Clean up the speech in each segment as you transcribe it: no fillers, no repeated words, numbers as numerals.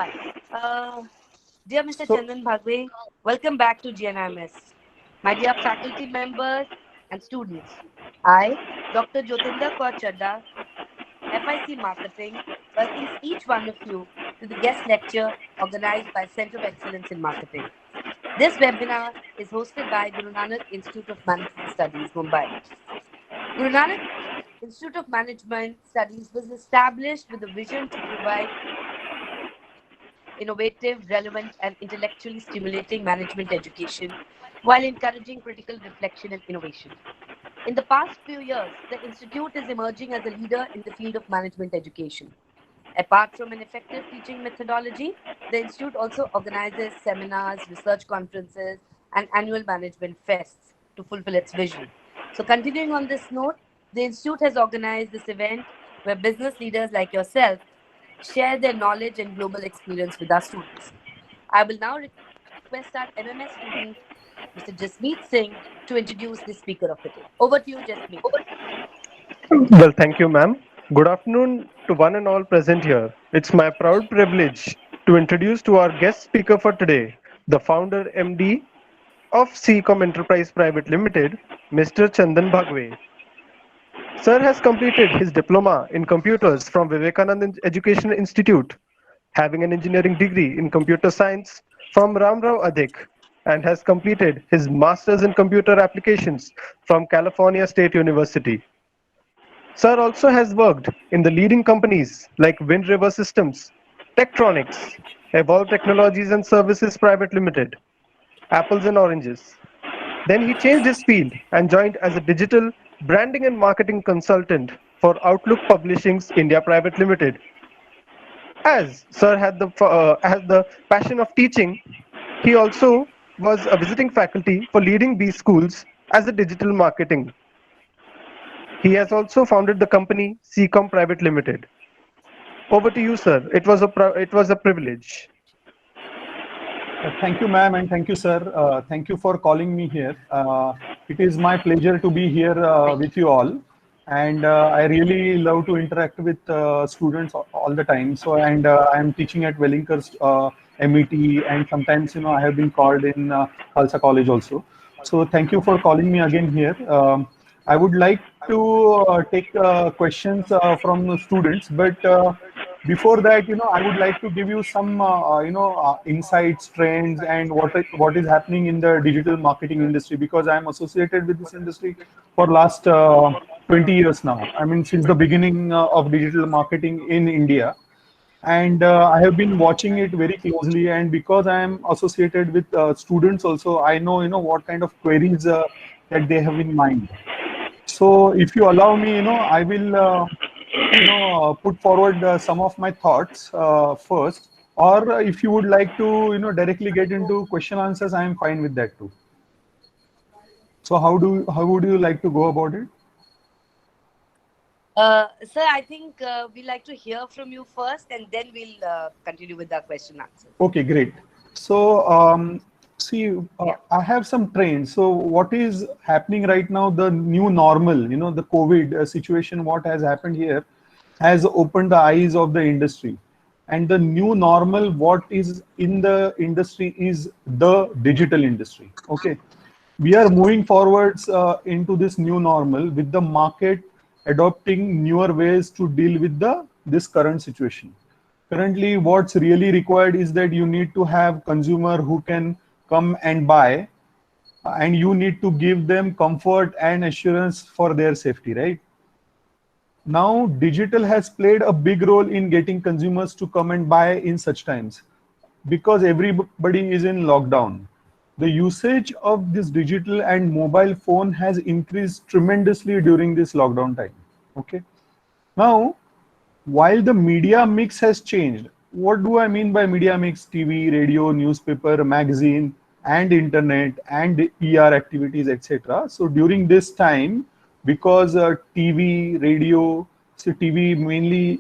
Hi. Dear Mr. So, Chandan Bhagwe, welcome back to GNIMS. My dear faculty members and students, I, Dr. Jyotinder Kaur Chadda, FIC Marketing, welcomes each one of you to the guest lecture organized by Center of Excellence in Marketing. This webinar is hosted by Guru Nanak Institute of Management Studies, Mumbai. Guru Nanak Institute of Management Studies was established with a vision to provide innovative, relevant, and intellectually stimulating management education while encouraging critical reflection and innovation. In the past few years, the Institute is emerging as a leader in the field of management education. Apart from an effective teaching methodology, the Institute also organizes seminars, research conferences, and annual management fests to fulfill its vision. So, continuing on this note, the Institute has organized this event where business leaders like yourself share their knowledge and global experience with our students. I will now request our MMS student, Mr. Jasmeet Singh, to introduce the speaker of the day. Over to you, Jasmeet. well, thank you, ma'am. Good afternoon to one and all present here. It's my proud privilege to introduce to our guest speaker for today, the founder MD of CCOM Enterprise Private Limited, Mr. Chandan Bhagwe. Sir has completed his diploma in computers from Vivekananda Educational Institute, having an engineering degree in computer science from Ramrao Adhik, and has completed his master's in computer applications from California State University. Sir also has worked in the leading companies like Wind River Systems, Tektronix, Evolve Technologies and Services Private Limited, Apples and Oranges. Then he changed his field and joined as a digital branding and marketing consultant for Outlook Publishings India Private Limited. As Sir has the passion of teaching, he also was a visiting faculty for leading B schools as a digital marketing. He has also founded the company CCOM Private Limited. Over to you, sir. It was a privilege. Thank you, ma'am, and thank you, sir. Thank you for calling me here. It is my pleasure to be here with you all, and I really love to interact with students all the time. So, and I am teaching at Wellington MET, and sometimes I have been called in Khalsa College also. So, thank you for calling me again here. I would like to take questions from the students, but before that, I would like to give you some, insights, trends, and what is happening in the digital marketing industry, because I am associated with this industry for last 20 years now. I mean, since the beginning of digital marketing in India, and I have been watching it very closely. And because I am associated with students also, I know what kind of queries that they have in mind. So, if you allow me, I will. Put forward some of my thoughts first, or if you would like to directly get into question answers, I am fine with that too. So how would you like to go about it? Sir, I think we'd like to hear from you first and then we'll continue with our question answers. Okay, great. So see, I have some trends. So what is happening right now, the new normal, the COVID situation, what has happened here has opened the eyes of the industry. And the new normal, what is in the industry is the digital industry. Okay. We are moving forwards into this new normal with the market adopting newer ways to deal with this current situation. Currently, what's really required is that you need to have consumer who can come and buy, and you need to give them comfort and assurance for their safety, right? Now, digital has played a big role in getting consumers to come and buy in such times, because everybody is in lockdown. The usage of this digital and mobile phone has increased tremendously during this lockdown time. Okay. Now, while the media mix has changed, what do I mean by media mix? TV, radio, newspaper, magazine, and internet, and ER activities, etc. So during this time, because TV, radio, so TV mainly,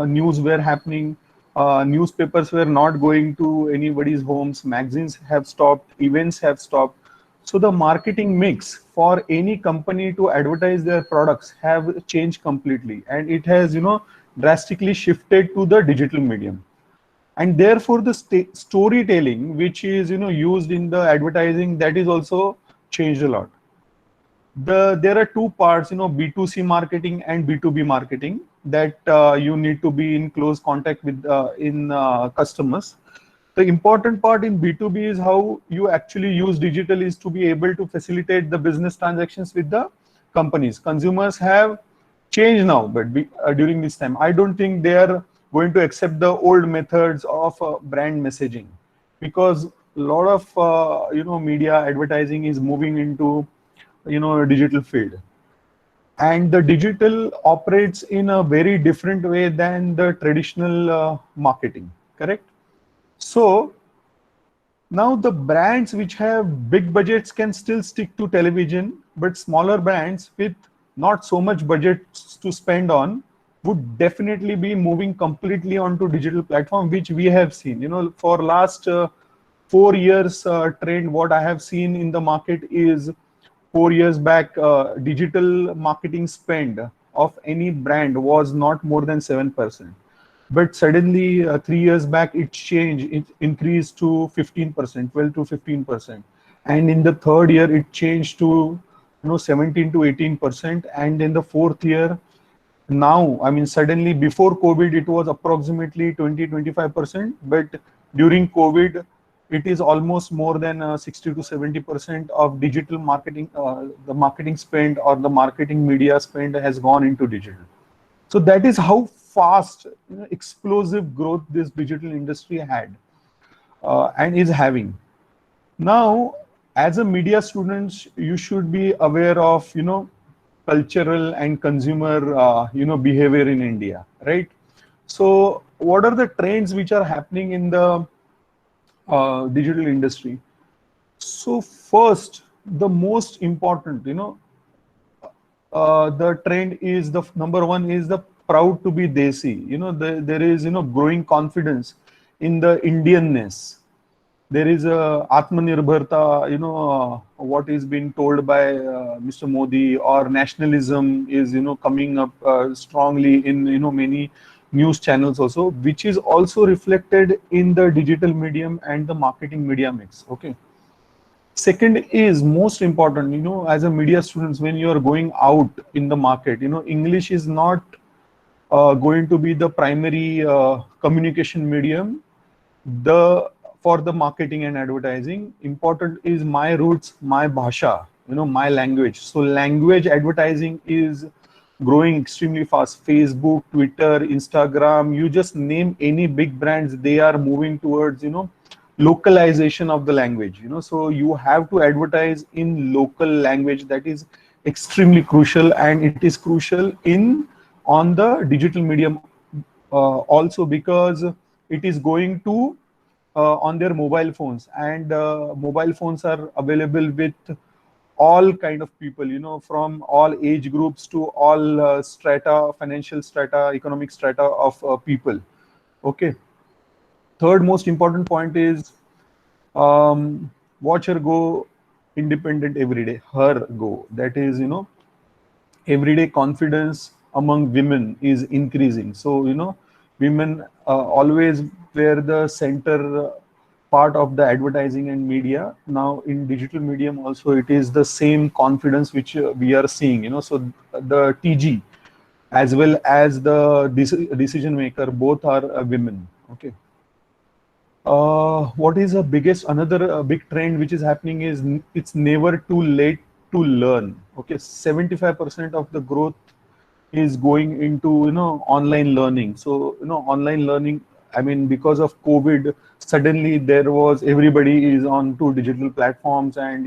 news were happening. Newspapers were not going to anybody's homes. Magazines have stopped. Events have stopped. So the marketing mix for any company to advertise their products have changed completely, and it has drastically shifted to the digital medium. and therefore the storytelling which is used in the advertising, that is also changed a lot. There are two parts, B2C marketing and B2B marketing, that you need to be in close contact with in customers. The important part in B2B is how you actually use digital is to be able to facilitate the business transactions with the companies. Consumers have changed now, but during this time, I don't think they are going to accept the old methods of brand messaging, because a lot of media advertising is moving into a digital field, and the digital operates in a very different way than the traditional marketing. Correct? So now the brands which have big budgets can still stick to television, but smaller brands with not so much budgets to spend on would definitely be moving completely onto digital platform, which we have seen. For last 4 years trend, what I have seen in the market is 4 years back, digital marketing spend of any brand was not more than 7%. But suddenly, 3 years back, it changed. It increased to 15%, 12 to 15%, and in the third year, it changed to 17 to 18%, and in the fourth year, now, I mean, suddenly before COVID, it was approximately 20-25%, but during COVID, it is almost more than 60 to 70% of digital marketing. The marketing spend or the marketing media spend has gone into digital. So that is how fast, explosive growth this digital industry had and is having. Now, as a media student, you should be aware of, cultural and consumer, behavior in India, right? So what are the trends which are happening in the digital industry? So first, the most important, the trend is the number one is the proud to be Desi. There is growing confidence in the Indianness. There is a Atmanirbharta, what is being told by Mr. Modi, or nationalism is coming up strongly in many news channels also, which is also reflected in the digital medium and the marketing media mix. Okay. Second is most important, as a media students, when you are going out in the market, English is not going to be the primary communication medium. For the marketing and advertising, important is my roots, my bhasha, my language. So language advertising is growing extremely fast. Facebook, Twitter, Instagram, you just name any big brands, they are moving towards, localization of the language. So you have to advertise in local language. That is extremely crucial, and it is crucial on the digital medium also, because it is going to on their mobile phones, and mobile phones are available with all kind of people, from all age groups to all strata, financial strata, economic strata of people. Okay. Third most important point is watch her go independent every day. Her go. That is, everyday confidence among women is increasing. So, women always were the center part of the advertising and media. Now in digital medium also, it is the same confidence which we are seeing. So the TG as well as the decision maker, both are women. Okay. What is the biggest, another big trend which is happening is it's never too late to learn. Okay, 75% of the growth is going into online learning. So online learning, I mean, because of COVID, suddenly there was, everybody is on to digital platforms, and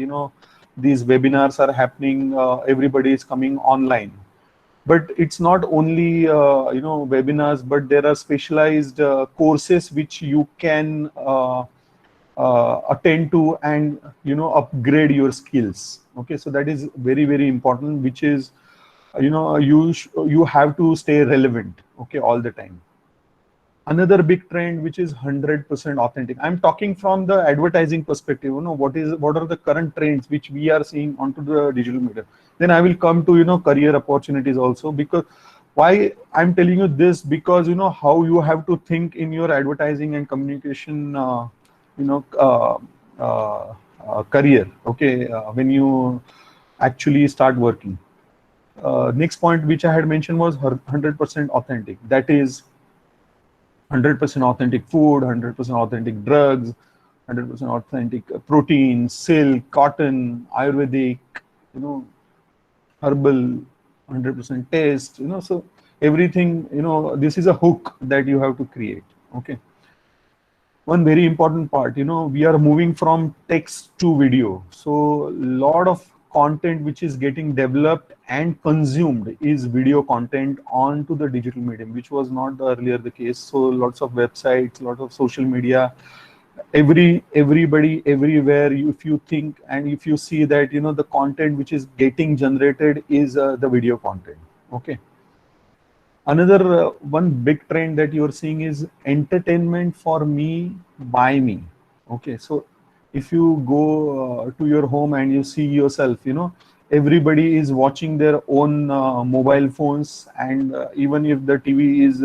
these webinars are happening. Everybody is coming online. But it's not only webinars, but there are specialized courses which you can attend to and upgrade your skills. Okay, so that is very, very important, which is you have to stay relevant, okay, all the time. Another big trend which is 100% authentic. I'm talking from the advertising perspective. What are the current trends which we are seeing onto the digital media. Then I will come to career opportunities also, because Why I'm telling you this? Because you know how you have to think in your advertising and communication, you know, career. Okay, when you actually start working. Next point which I had mentioned was 100% authentic. That is 100% authentic food, 100% authentic drugs, 100% authentic protein, silk, cotton, Ayurvedic, you know, herbal, 100% taste, you know, so everything, you know, this is a hook that you have to create. Okay. One very important part, you know, we are moving from text to video. So a lot of content which is getting developed and consumed is video content onto the digital medium, which was not earlier the case. So lots of websites, lot of social media, everybody everywhere, if you think and if you see that, you know, the content which is getting generated is the video content. Okay. Another one big trend that you're seeing is entertainment for me by me. Okay, so if you go to your home and you see yourself, you know, everybody is watching their own mobile phones, and even if the TV is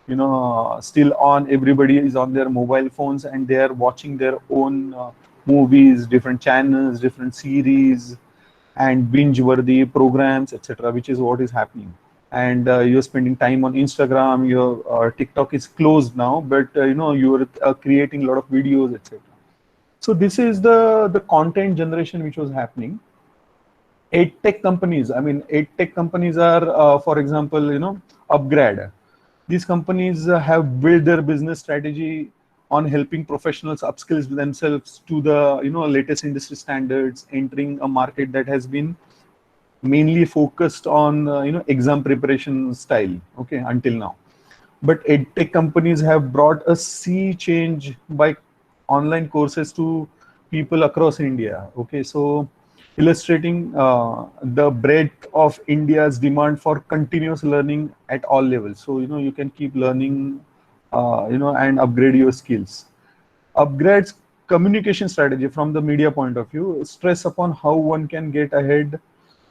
you know, still on, everybody is on their mobile phones and they are watching their own movies, different channels, different series, and binge worthy programs, etc., which is what is happening. And you're spending time on Instagram, your TikTok is closed now, but you know, you're creating a lot of videos, etc. So this is the content generation which was happening. EdTech companies, I mean, EdTech companies are, for example, you know, Upgrad. These companies have built their business strategy on helping professionals upskill themselves to the, you know, latest industry standards, entering a market that has been mainly focused on you know, exam preparation style. Okay, until now. But EdTech companies have brought a sea change by online courses to people across India. Okay, so illustrating the breadth of India's demand for continuous learning at all levels. So you know, you can keep learning, you know, and upgrade your skills. Upgrades communication strategy from the media point of view, stress upon how one can get ahead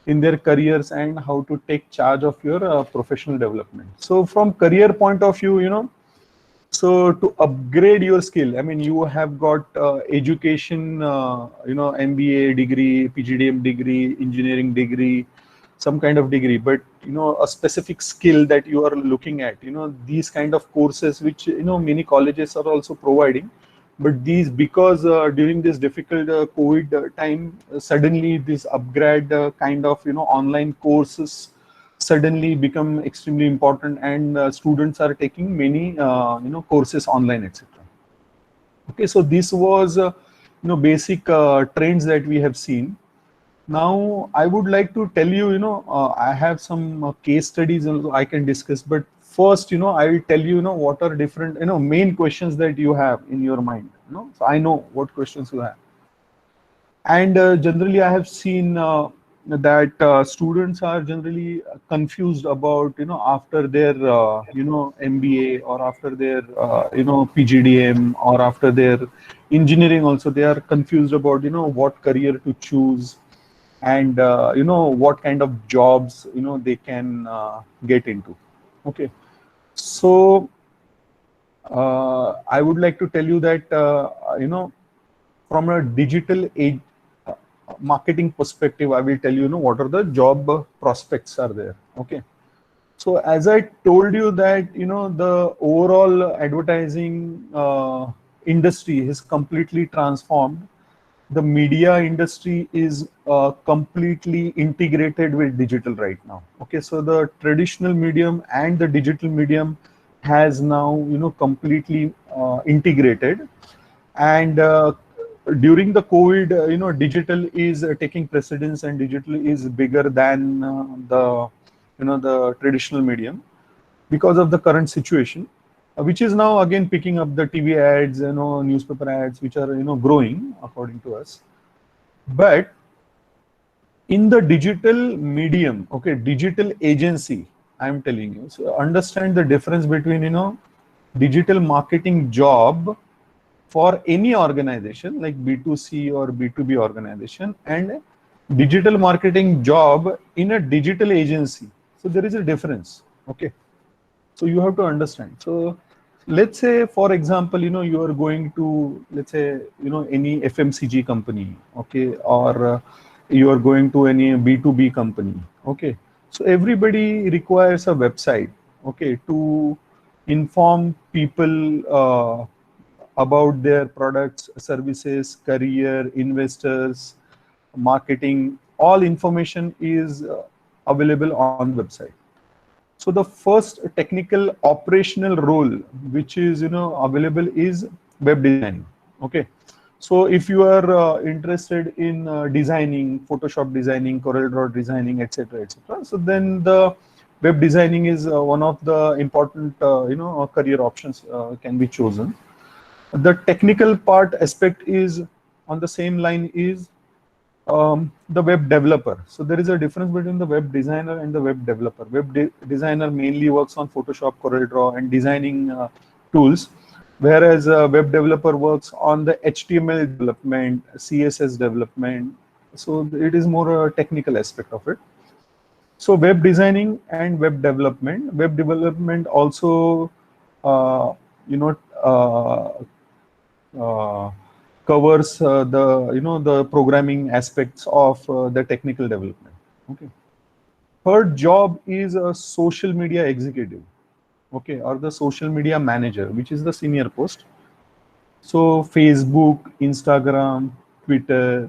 in their careers and how to take charge of your professional development. So from career point of view, you know, so to upgrade your skill, I mean, you have got education, you know, MBA degree, PGDM degree, engineering degree, some kind of degree, but you know, a specific skill that you are looking at, you know, these kind of courses which, you know, many colleges are also providing. But these, because during this difficult COVID time, suddenly this upgrade kind of, you know, online courses suddenly become extremely important, and students are taking many you know, courses online, etc. Okay, so this was you know, basic trends that we have seen. Now I would like to tell you, you know, I have some case studies also I can discuss, but first, you know, I will tell you, you know, what are different, you know, main questions that you have in your mind, you know, so I know what questions you have. And generally I have seen that students are generally confused about, you know, after their you know, MBA, or after their you know, PGDM, or after their engineering also, they are confused about, you know, what career to choose, and you know, what kind of jobs, you know, they can get into. Okay, so I would like to tell you that you know, from a digital age marketing perspective, I will tell you, you know, what are the job prospects are there. Okay, so as I told you that, you know, the overall advertising industry has completely transformed. The media industry is completely integrated with digital right now. Okay, so the traditional medium and the digital medium has now, you know, completely integrated. And during the COVID, you know, digital is taking precedence, and digital is bigger than the, you know, the traditional medium, because of the current situation, which is now again picking up the TV ads, you know, newspaper ads, which are, you know, growing according to us. But in the digital medium, okay, digital agency, I'm telling you, so understand the difference between, you know, digital marketing job for any organization like B2C or B2B organization, and digital marketing job in a digital agency. So there is a difference. Okay, so you have to understand. So let's say, for example, you are going to, let's say, any FMCG company, okay, or you are going to any B2B company, okay. So everybody requires a website, okay, to inform people about their products, services, career, investors, marketing. All information is available on the website. So the first technical operational role which is available is web designing. Okay, so if you are interested in designing, Photoshop designing, CorelDRAW designing, etc., etc., so then the web designing is one of the important career options can be chosen. The technical part aspect is on the same line is the web developer. So there is a difference between the web designer and the web developer. Designer mainly works on Photoshop, CorelDRAW, and designing tools, whereas a web developer works on the HTML development, CSS development. So it is more a technical aspect of it. So web designing and web development. Web development also, uh, you know, uh, uh, covers the programming aspects of the technical development. Okay. Third job is a social media executive, okay, or the social media manager, which is the senior post. So Facebook, Instagram, Twitter,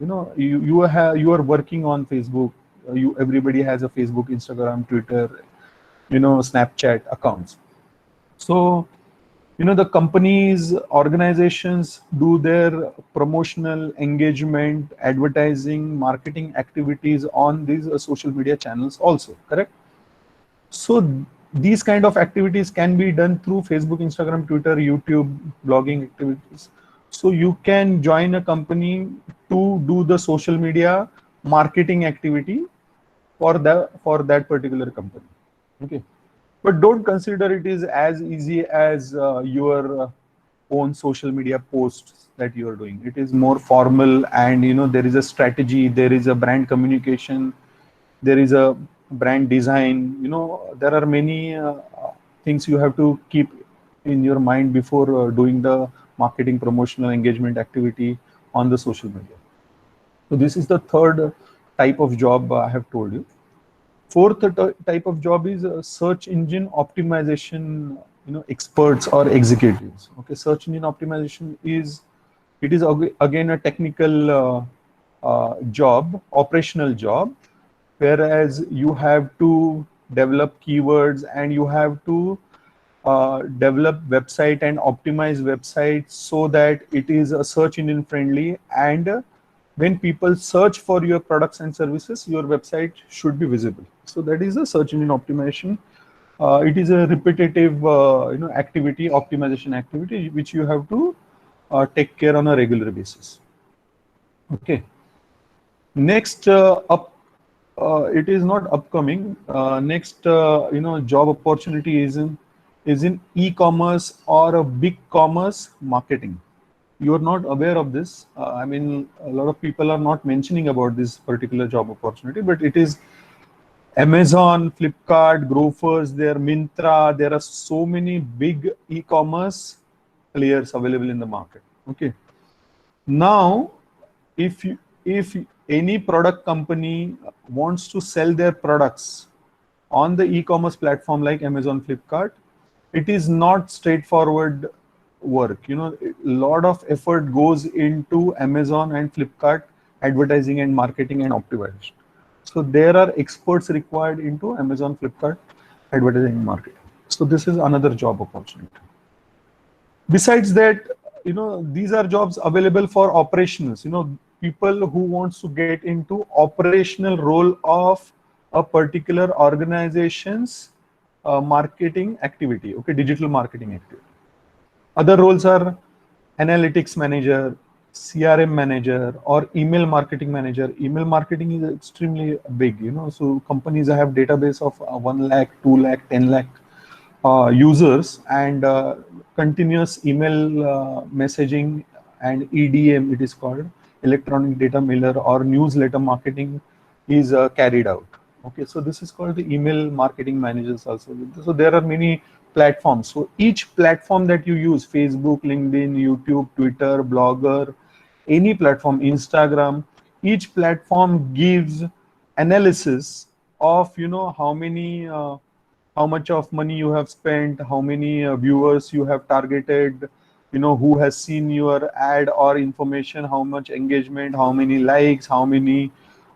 you are working on Facebook. You Everybody has a Facebook, Instagram, Twitter, Snapchat accounts. So the companies, organizations do their promotional engagement, advertising, marketing activities on these social media channels also, correct? So these kind of activities can be done through Facebook, Instagram, Twitter, YouTube, blogging activities. So you can join a company to do the social media marketing activity for that particular company. Okay, but don't consider it is as easy as your own social media posts that you are doing. It is more formal, and there is a strategy, there is a brand communication, there is a brand design. There are many things you have to keep in your mind before doing the marketing, promotional engagement activity on the social media. So this is the third type of job I have told you. Fourth type of job is search engine optimization, experts or executives. Okay, search engine optimization is, it is again a technical job, operational job, whereas you have to develop keywords and you have to develop website and optimize websites so that it is a search engine friendly, and when people search for your products and services, your website should be visible. So that is a search engine optimization. It is a repetitive activity, optimization activity, which you have to take care on a regular basis. Okay, next it is not upcoming. Next job opportunity is in e-commerce or a big commerce marketing. You are not aware of this. I mean, a lot of people are not mentioning about this particular job opportunity, but it is Amazon, Flipkart, Grofers, there, Myntra. There are so many big e-commerce players available in the market. Okay. Now, if any product company wants to sell their products on the e-commerce platform like Amazon, Flipkart, it is not straightforward work. A lot of effort goes into Amazon and Flipkart advertising and marketing and optimization. So there are experts required into Amazon, Flipkart advertising and marketing. So this is another job opportunity. Besides that, these are jobs available for operations. People who wants to get into operational role of a particular organization's marketing activity. Okay, digital marketing activity. Other roles are analytics manager, CRM manager, or email marketing manager. Email marketing is extremely big, so companies have database of 1 lakh, 2 lakh, 10 lakh users, and continuous email messaging and EDM, it is called, electronic data mailer or newsletter marketing, is carried out. Okay, so this is called the email marketing managers also. So there are many platforms. So each platform that you use, Facebook, LinkedIn, YouTube, Twitter, Blogger, any platform, Instagram, each platform gives analysis of, you know, how much of money you have spent, how many viewers you have targeted, you know, who has seen your ad or information, how much engagement, how many likes, how many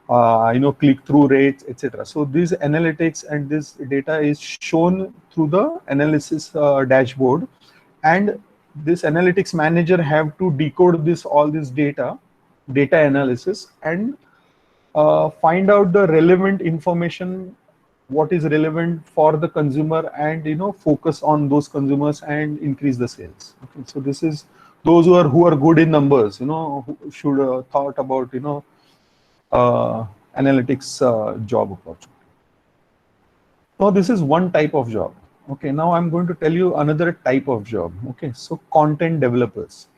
click-through rates, etc. So these analytics and this data is shown through the analysis dashboard, and this analytics manager have to decode this all this data analysis, and find out the relevant information, what is relevant for the consumer, and, you know, focus on those consumers and increase the sales. Okay, so this is those who are good in numbers, you know, who should thought about, you know, analytics job opportunity. So this is one type of job. Okay, now I'm going to tell you another type of job. Okay, so content developers,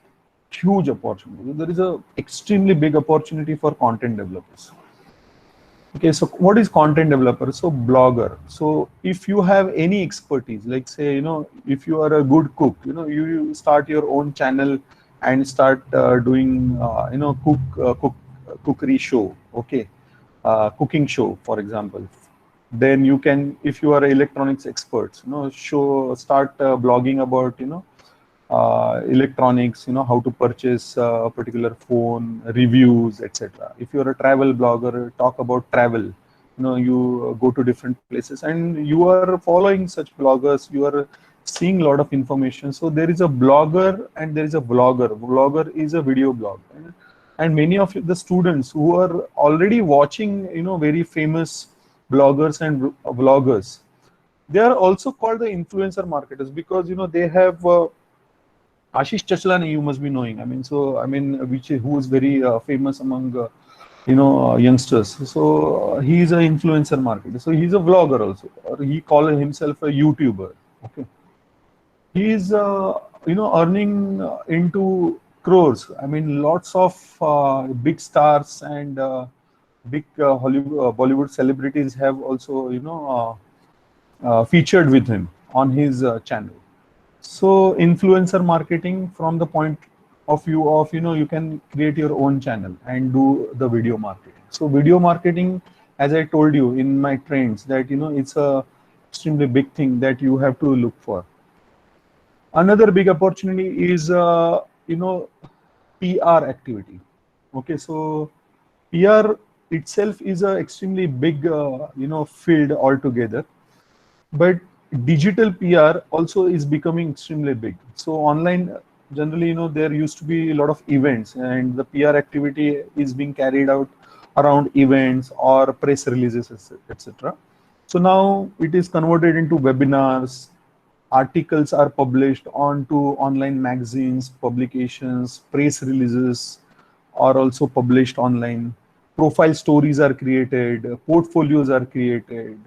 huge opportunity. There is a extremely big opportunity for content developers. Okay, so what is content developer? So blogger. So if you have any expertise, like say, you know, if you are a good cook, you know, you start your own channel and start doing, cookery show. Okay, cooking show, for example. Then you can, if you are electronics experts, you know, start blogging about, you know, electronics, you know, how to purchase a particular phone, reviews, etc. If you're a travel blogger, talk about travel. You know, you go to different places and you are following such bloggers, you are seeing a lot of information. So there is a blogger and there is a vlogger. Vlogger is a video blog. And many of the students who are already watching, you know, very famous bloggers and vloggers, they are also called the influencer marketers, because, you know, they have Ashish Chachlani, you must be knowing. Who is very famous among youngsters. So he is an influencer marketer. So he's a vlogger also, or he calls himself a YouTuber. Okay, he is earning into crores. I mean, lots of big stars and big Bollywood celebrities have also featured with him on his channel. So influencer marketing, from the point of view of, you can create your own channel and do the video marketing. So video marketing, as I told you in my trends, that it's a extremely big thing that you have to look for. Another big opportunity is PR activity. Okay, so PR itself is a extremely big field altogether, but digital PR also is becoming extremely big. So online, generally, there used to be a lot of events, and the PR activity is being carried out around events or press releases, etc. So now it is converted into webinars. Articles are published onto online magazines, publications, press releases are also published online. Profile stories are created, portfolios are created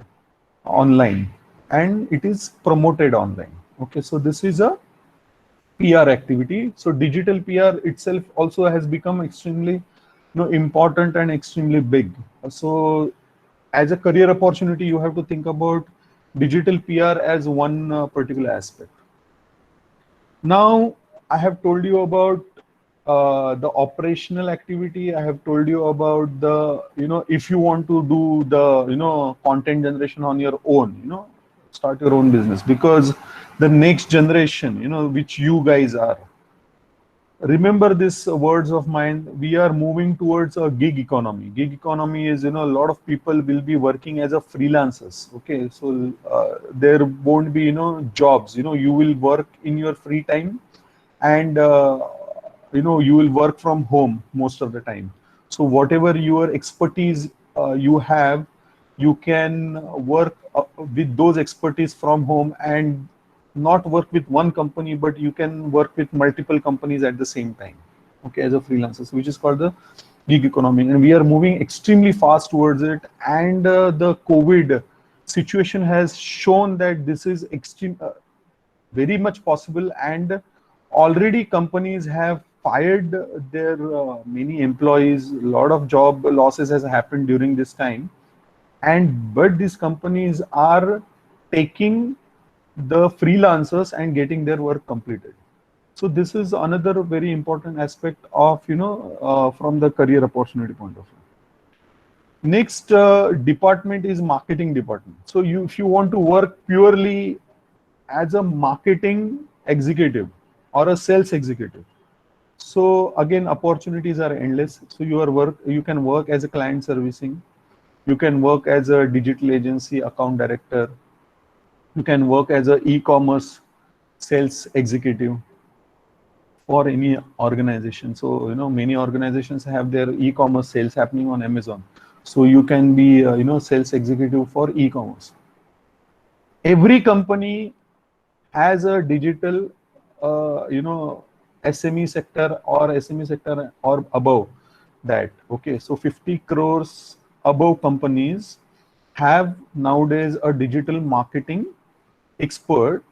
online, and it is promoted online. Okay, so this is a PR activity. So digital PR itself also has become extremely important and extremely big. So as a career opportunity, you have to think about digital PR as one particular aspect. Now I have told you about the operational activity. I have told you about the, if you want to do the, content generation on your own, start your own business, because the next generation, which you guys are, remember this words of mine, we are moving towards a gig economy. Gig economy is, a lot of people will be working as a freelancers. Okay, so there won't be, jobs, you will work in your free time, and you will work from home most of the time. So whatever your expertise you have, you can work with those expertise from home, and not work with one company, but you can work with multiple companies at the same time, okay, as a freelancer, which is called the gig economy. And we are moving extremely fast towards it, and the COVID situation has shown that this is very much possible, and already companies have fired their many employees. A lot of job losses has happened during this time. but these companies are taking the freelancers and getting their work completed. So this is another very important aspect of, from the career opportunity point of view. Next department is marketing department. So if you want to work purely as a marketing executive or a sales executive, so again, opportunities are endless. So you can work as a client servicing, you can work as a digital agency account director, you can work as a e-commerce sales executive for any organization. So many organizations have their e-commerce sales happening on Amazon. So you can be sales executive for e-commerce. Every company has a digital SME sector or above that. Okay, so 50 crores above companies have nowadays a digital marketing expert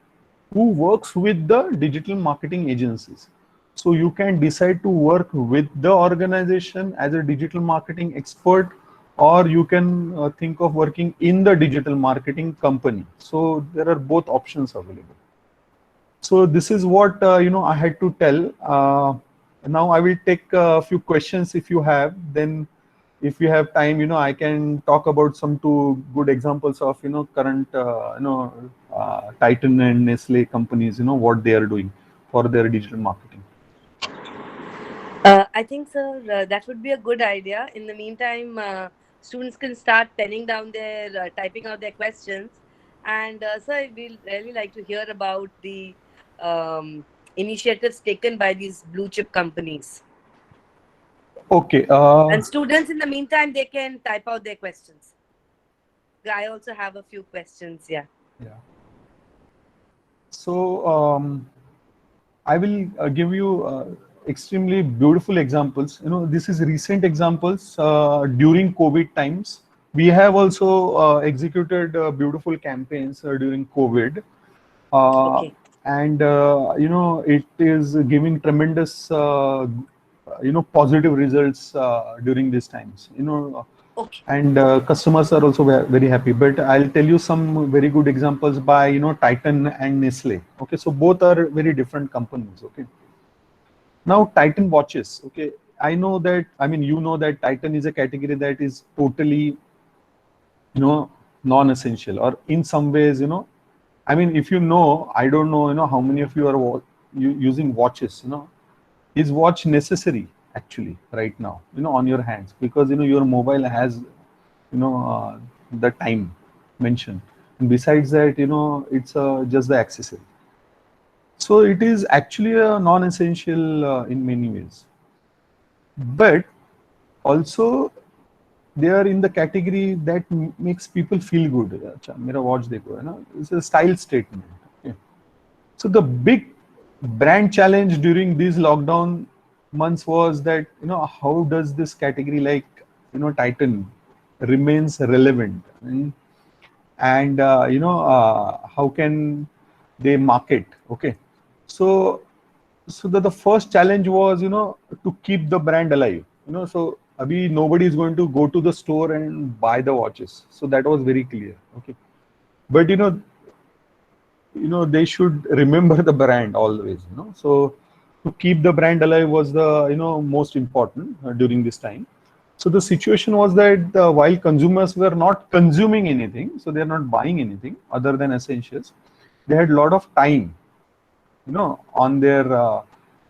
who works with the digital marketing agencies. So you can decide to work with the organization as a digital marketing expert, or you can think of working in the digital marketing company. So there are both options available. So this is what I had to tell. Now I will take a few questions if you have. Then, if you have time, I can talk about some two good examples of current Titan and Nestle companies. What they are doing for their digital marketing. I think, sir, that would be a good idea. In the meantime, students can start penning down typing out their questions. And, sir, we'd really like to hear about the initiatives taken by these blue chip companies. Okay. And students, in the meantime, they can type out their questions. I also have a few questions. Yeah. Yeah. So I will give you extremely beautiful examples. This is recent examples during COVID times. We have also executed beautiful campaigns during COVID, Okay. and it is giving tremendous positive results during these times. Okay. And customers are also very happy. But I'll tell you some very good examples by Titan and Nestle. Okay, so both are very different companies. Okay. Now Titan watches. Okay, I know that. I mean, that Titan is a category that is totally non-essential, or in some ways I mean, if I don't know how many of you are using watches. Is watch necessary actually right now on your hands? Because your mobile has the time mentioned, and besides that it's just the accessory. So it is actually a non-essential in many ways, but also they are in the category that makes people feel good. Acha, mera watch dekho, hai na? It's a style statement. Okay. So the big brand challenge during these lockdown months was that how does this category like Titan remains relevant, and how can they market? Okay, so the first challenge was to keep the brand alive. So abhi nobody is going to go to the store and buy the watches, so that was very clear. Okay, but they should remember the brand always. So to keep the brand alive was the most important during this time. So the situation was that while consumers were not consuming anything, so they're not buying anything other than essentials, they had a lot of time on their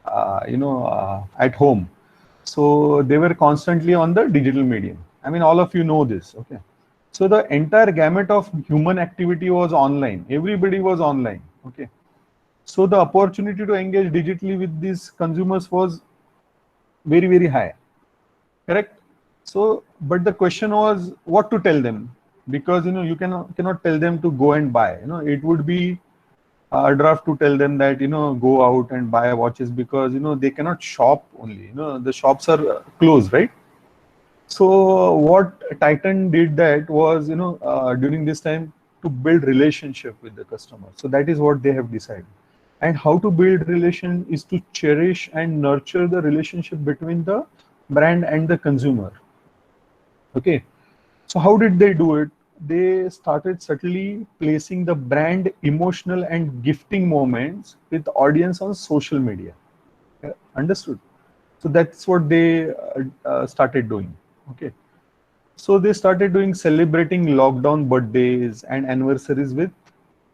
at home. So they were constantly on the digital medium. I mean, all of you know this. Okay, so the entire gamut of human activity was online. Everybody was online. Okay, so the opportunity to engage digitally with these consumers was very, very high. Correct. So, but the question was what to tell them, because you cannot tell them to go and buy. It would be a draft to tell them that go out and buy watches, because they cannot shop only. The shops are closed, right? So what Titan did that was during this time to build relationship with the customer. So that is what they have decided. And how to build relation is to cherish and nurture the relationship between the brand and the consumer. Okay, So how did they do it? They started subtly placing the brand emotional and gifting moments with audience on social media. Yeah, understood? So that's what they started doing. Okay. So they started doing celebrating lockdown birthdays and anniversaries with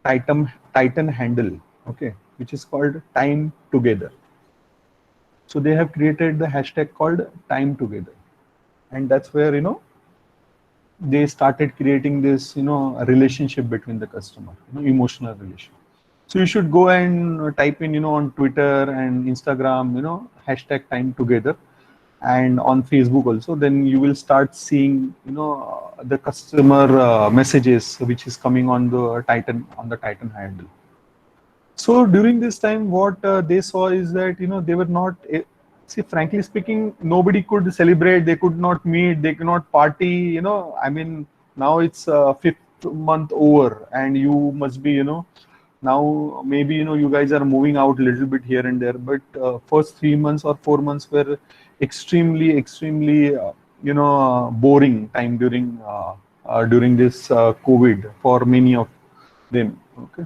Titan handle, okay, which is called Time Together. So they have created the hashtag called Time Together, and that's where they started creating this relationship between the customer, emotional relation. So you should go and type in on Twitter and Instagram hashtag Time Together, and on Facebook also. Then you will start seeing the customer messages which is coming on the Titan handle. So during this time, what they saw is that they were not. See, frankly speaking, nobody could celebrate. They could not meet. They could not party. I mean, now it's fifth month over, and you must be now maybe you guys are moving out a little bit here and there. But first 3 months or 4 months were extremely boring time during this COVID for many of them. Okay.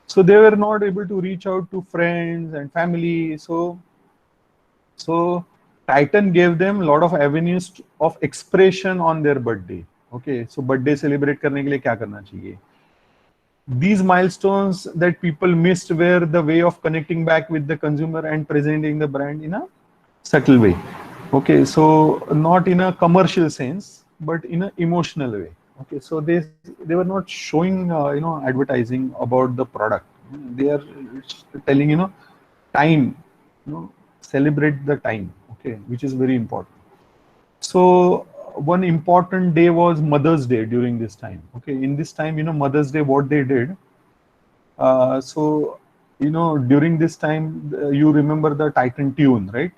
So they were not able to reach out to friends and family. So Titan gave them a lot of avenues of expression on their birthday. Okay, so birthday celebrate करने के लिए क्या करना चाहिए? These milestones that people missed were the way of connecting back with the consumer and presenting the brand in a subtle way. Okay, so not in a commercial sense, but in an emotional way. Okay, so they were not showing advertising about the product. They are telling time, celebrate the time. Okay, which is very important. So one important day was Mother's Day during this time. Okay, in this time, Mother's Day, what they did. So during this time, you remember the Titan tune, right?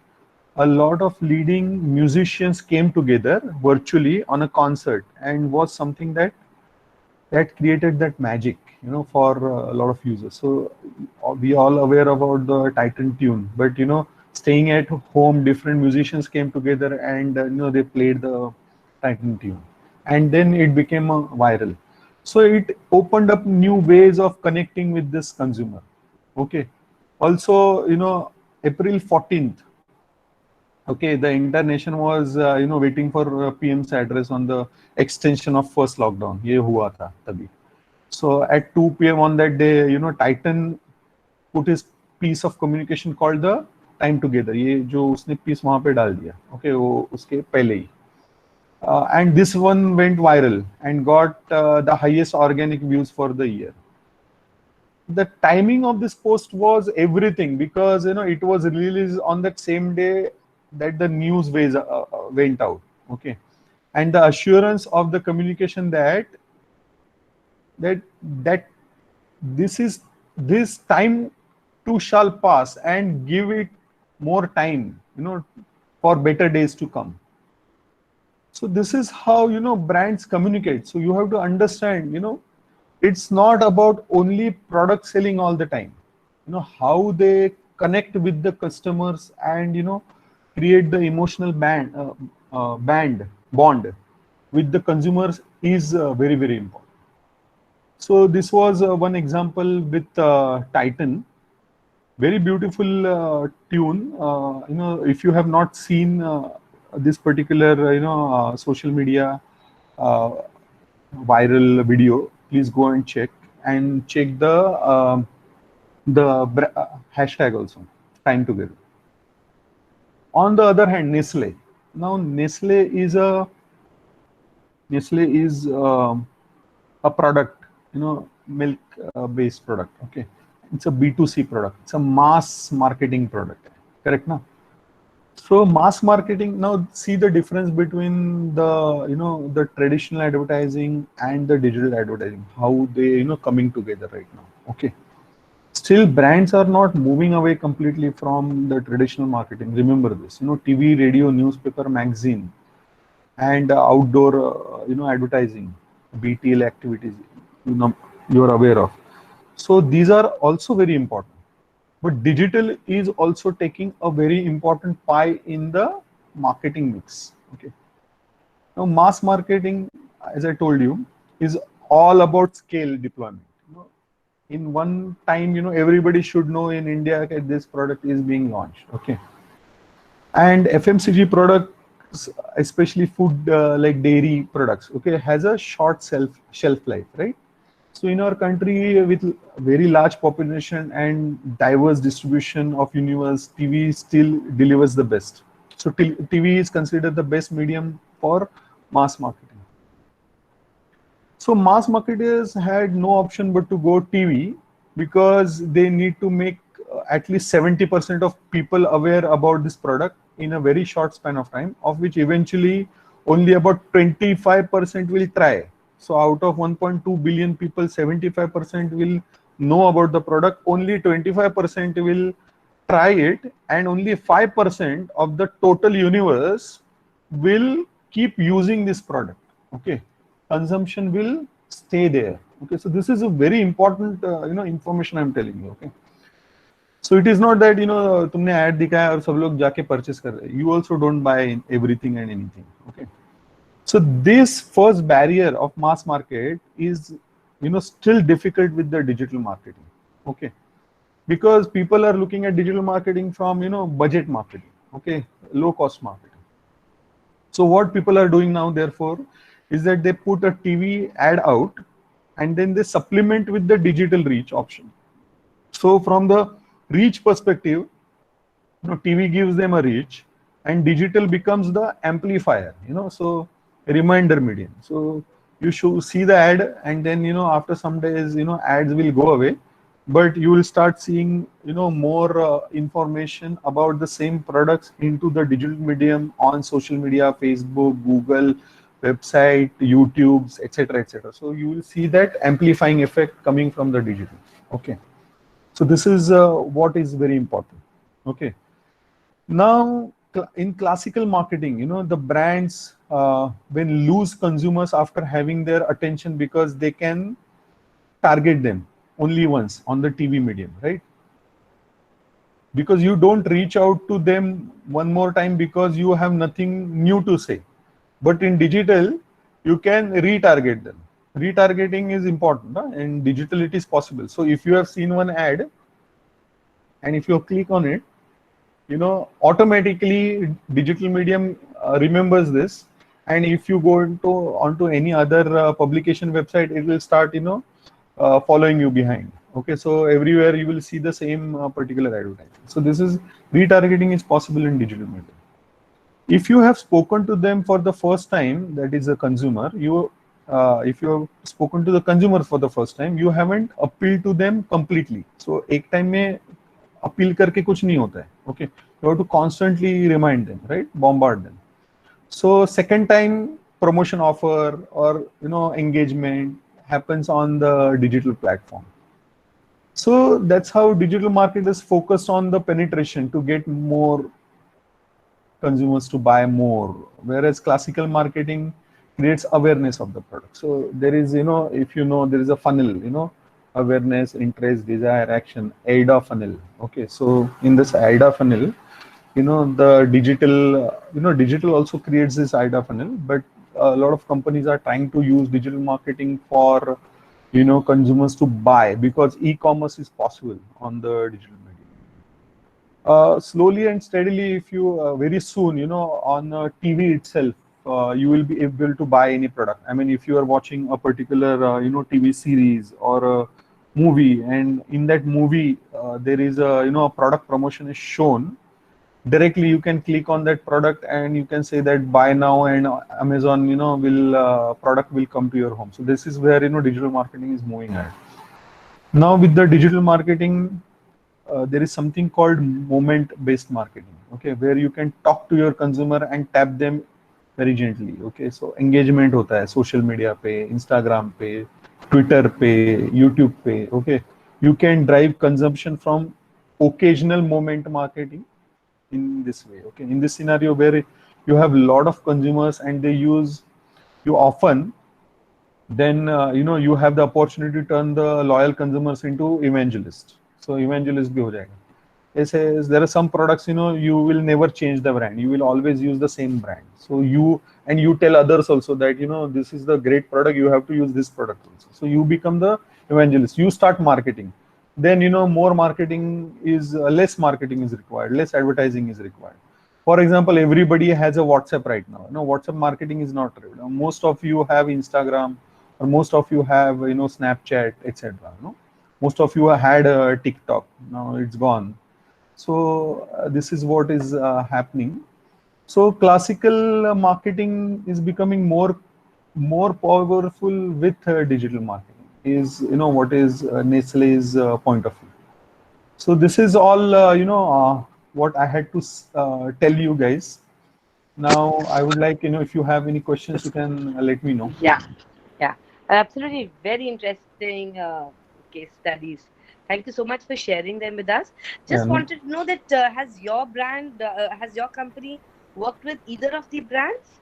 A lot of leading musicians came together virtually on a concert, and was something that created that magic for a lot of users. So we all aware about the Titan tune, but staying at home, different musicians came together, and they played the Titan tune, and then it became viral. So it opened up new ways of connecting with this consumer. Okay, also April 14th. Okay, the entire nation was waiting for PM's address on the extension of first lockdown. ये हुआ था तभी. So at 2 p.m. on that day, Titan put his piece of communication called the Time Together. ये जो उसने piece वहाँ पे डाल दिया. Okay, वो उसके पहले ही. And this one went viral and got the highest organic views for the year. The timing of this post was everything, because it was released on that same day that the news went out. Okay, and the assurance of the communication that this time too shall pass, and give it more time for better days to come. So this is how brands communicate. So you have to understand it's not about only product selling all the time. How they connect with the customers and create the emotional bond with the consumers is very important. So this was one example with Titan. Very beautiful tune. If you have not seen this particular social media viral video, please go and check the hashtag also, Time Together. On the other hand, Nestle. Now Nestle is a product, milk based product. Okay, it's a B2C product. It's a mass marketing product. Correct now. So mass marketing. Now see the difference between the the traditional advertising and the digital advertising. How they coming together right now. Okay. Still, brands are not moving away completely from the traditional marketing. Remember this. TV, radio, newspaper, magazine, and outdoor advertising, BTL activities. You are aware of. So these are also very important. But digital is also taking a very important pie in the marketing mix. Okay. Now mass marketing, as I told you, is all about scale deployment. In one time, everybody should know in India that this product is being launched. Okay. And FMCG products, especially food like dairy products, okay, has a short shelf life, right? So in our country with very large population and diverse distribution of universe, TV still delivers the best. So TV is considered the best medium for mass marketing. So mass marketers had no option but to go TV because they need to make at least 70% of people aware about this product in a very short span of time, of which eventually only about 25% will try. So out of 1.2 billion people, 75% will know about the product, only 25% will try it, and only 5% of the total universe will keep using this product. Okay, consumption will stay there. Okay, so this is a very important information I'm telling you. Okay, so it is not that तुमने ad दिखाया और सब लोग जाके purchase कर रहे. You also don't buy everything and anything. Okay, so this first barrier of mass market is still difficult with the digital marketing. Okay, because people are looking at digital marketing from budget marketing. Okay, low cost marketing. So what people are doing now, therefore, is that they put a TV ad out and then they supplement with the digital reach option. So from the reach perspective, TV gives them a reach and digital becomes the amplifier, so a reminder medium. So you should see the ad and then, after some days, ads will go away, but you will start seeing, more information about the same products into the digital medium on social media, Facebook, Google, website, YouTube, etc., etc. So you will see that amplifying effect coming from the digital. Okay. So this is what is very important. Okay. Now, in classical marketing, the brands when lose consumers after having their attention because they can target them only once on the TV medium, right? Because you don't reach out to them one more time because you have nothing new to say. But in digital, you can retarget them. Retargeting is important, and digital it is possible. So if you have seen one ad and if you click on it, automatically digital medium remembers this, and if you go onto any other publication website, it will start following you behind. Okay, so everywhere you will see the same particular advertising. So this is retargeting is possible in digital media. If you have spoken to them for the first time, that is a consumer, if you have spoken to the consumer for the first time, you haven't appealed to them completely. So एक time में appeal करके कुछ नहीं होता है. Okay, you have to constantly remind them, right? Bombard them. So second time promotion offer or engagement happens on the digital platform. So that's how digital marketers focus on the penetration to get more consumers to buy more, whereas classical marketing creates awareness of the product. So there is, if there is a funnel, awareness, interest, desire, action, AIDA funnel. Okay, so in this AIDA funnel, the digital also creates this AIDA funnel, but a lot of companies are trying to use digital marketing for consumers to buy because e-commerce is possible on the digital media. Slowly and steadily, if you very soon, on TV itself, you will be able to buy any product. I mean, if you are watching a particular TV series or a movie, and in that movie there is a product promotion is shown, directly you can click on that product and you can say that buy now, and Amazon will product will come to your home. So this is where digital marketing is moving at. Now with the digital marketing, there is something called moment based marketing. Okay, where you can talk to your consumer and tap them very gently. Okay, so engagement hota hai social media pe, Instagram pe, Twitter pe, YouTube pe. Okay, you can drive consumption from occasional moment marketing in this way. Okay, in this scenario where you have a lot of consumers and they use you often, then you have the opportunity to turn the loyal consumers into evangelists. So evangelist bhi ho jayega. There are some products, you will never change the brand. You will always use the same brand. So you tell others also that, this is the great product, you have to use this product also. So you become the evangelist. You start marketing. Then, more marketing is, less marketing is required, less advertising is required. For example, everybody has a WhatsApp right now. WhatsApp marketing is not real. Most of you have Instagram, or most of you have, Snapchat, etc. Most of you had a TikTok. Now it's gone. So this is what is happening. So classical marketing is becoming more powerful with digital marketing. Is what is Nestle's point of view. So this is all what I had to tell you guys. Now I would like, if you have any questions, you can let me know. Yeah, yeah, absolutely. Very interesting case studies. Thank you so much for sharing them with us. Yeah, Just no. wanted to know that has your company worked with either of the brands?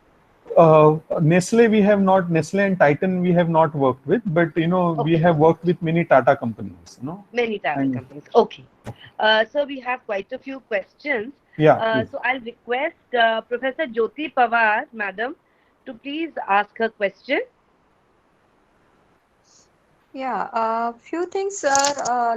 Nestle we have not, Nestle and Titan we have not worked with, but we Okay, have worked with many Tata companies, many Tata and companies. Okay, so we have quite a few questions. yeah, please. So I'll request Professor Jyoti Pawar, madam, to please ask her question. Yeah, few things are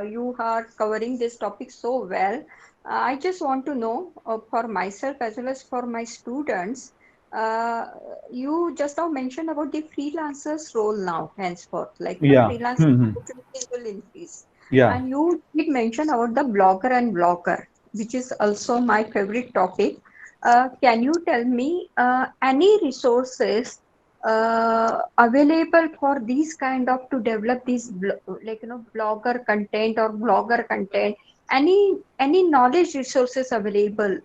you are covering this topic so well. I just want to know for myself as well as for my students. Uh, you just now mentioned about the freelancers role now, henceforth, like Yeah. freelance Hmm. opportunities will increase. Yeah. And you did mention about the blogger and blogger, which is also my favorite topic. Can you tell me any resources available for these kind of to develop these blogger content or blogger content, any knowledge resources available,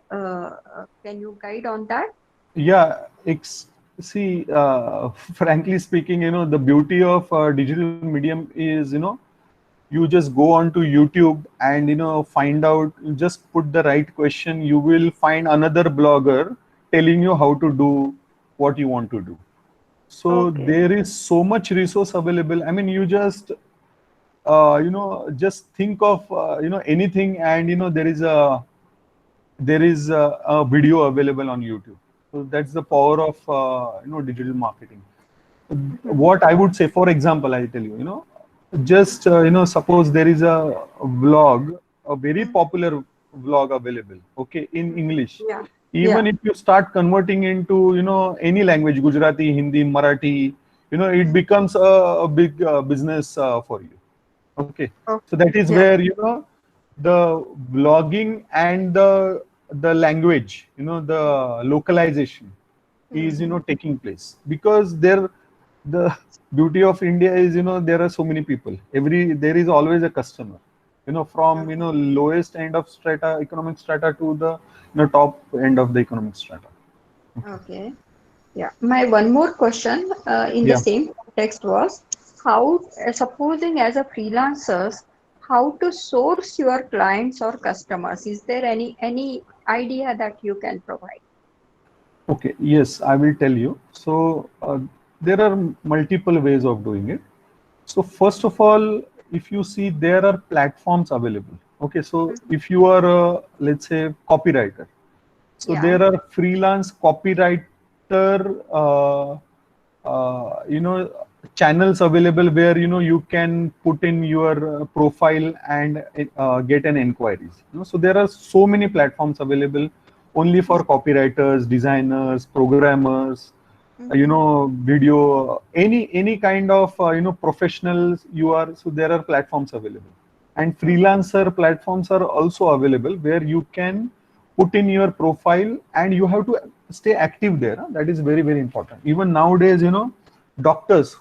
can you guide on that? Yeah, see, frankly speaking, the beauty of digital medium is, you just go onto YouTube and, find out, just put the right question, you will find another blogger telling you how to do what you want to do. So Okay. there is so much resource available. I mean, you just think of, anything, and, there is a video available on YouTube. So that's the power of digital marketing. What I would say, for example, I tell you, just suppose there is a vlog, a very Mm. popular vlog available, okay, in English. Yeah. Even Yeah. if you start converting into any language, Gujarati, Hindi, Marathi, it Mm. becomes a big business for you. Okay, Oh, so that is yeah. where the blogging and the language, the localization is Mm-hmm. taking place, because the beauty of India is, there are so many people. There is always a customer, from Okay. lowest end of strata, economic strata, to the top end of the economic strata. Okay. Okay. Yeah. My one more question in the Yeah. same context was how, supposing as a freelancers, how to source your clients or customers? Is there any idea that you can provide? Okay, yes, I will tell you. So there are multiple ways of doing it. So first of all, if you see, there are platforms available. Okay, so Mhm. if you are a, let's say, copywriter, so Yeah. there are freelance copywriter, channels available where you can put in your profile and get an inquiries. So there are so many platforms available only for copywriters, designers, programmers, Mm-hmm. video, any kind of professionals you are. So there are platforms available, and freelancer platforms are also available where you can put in your profile, and you have to stay active there. That is very, very important. Even nowadays, doctors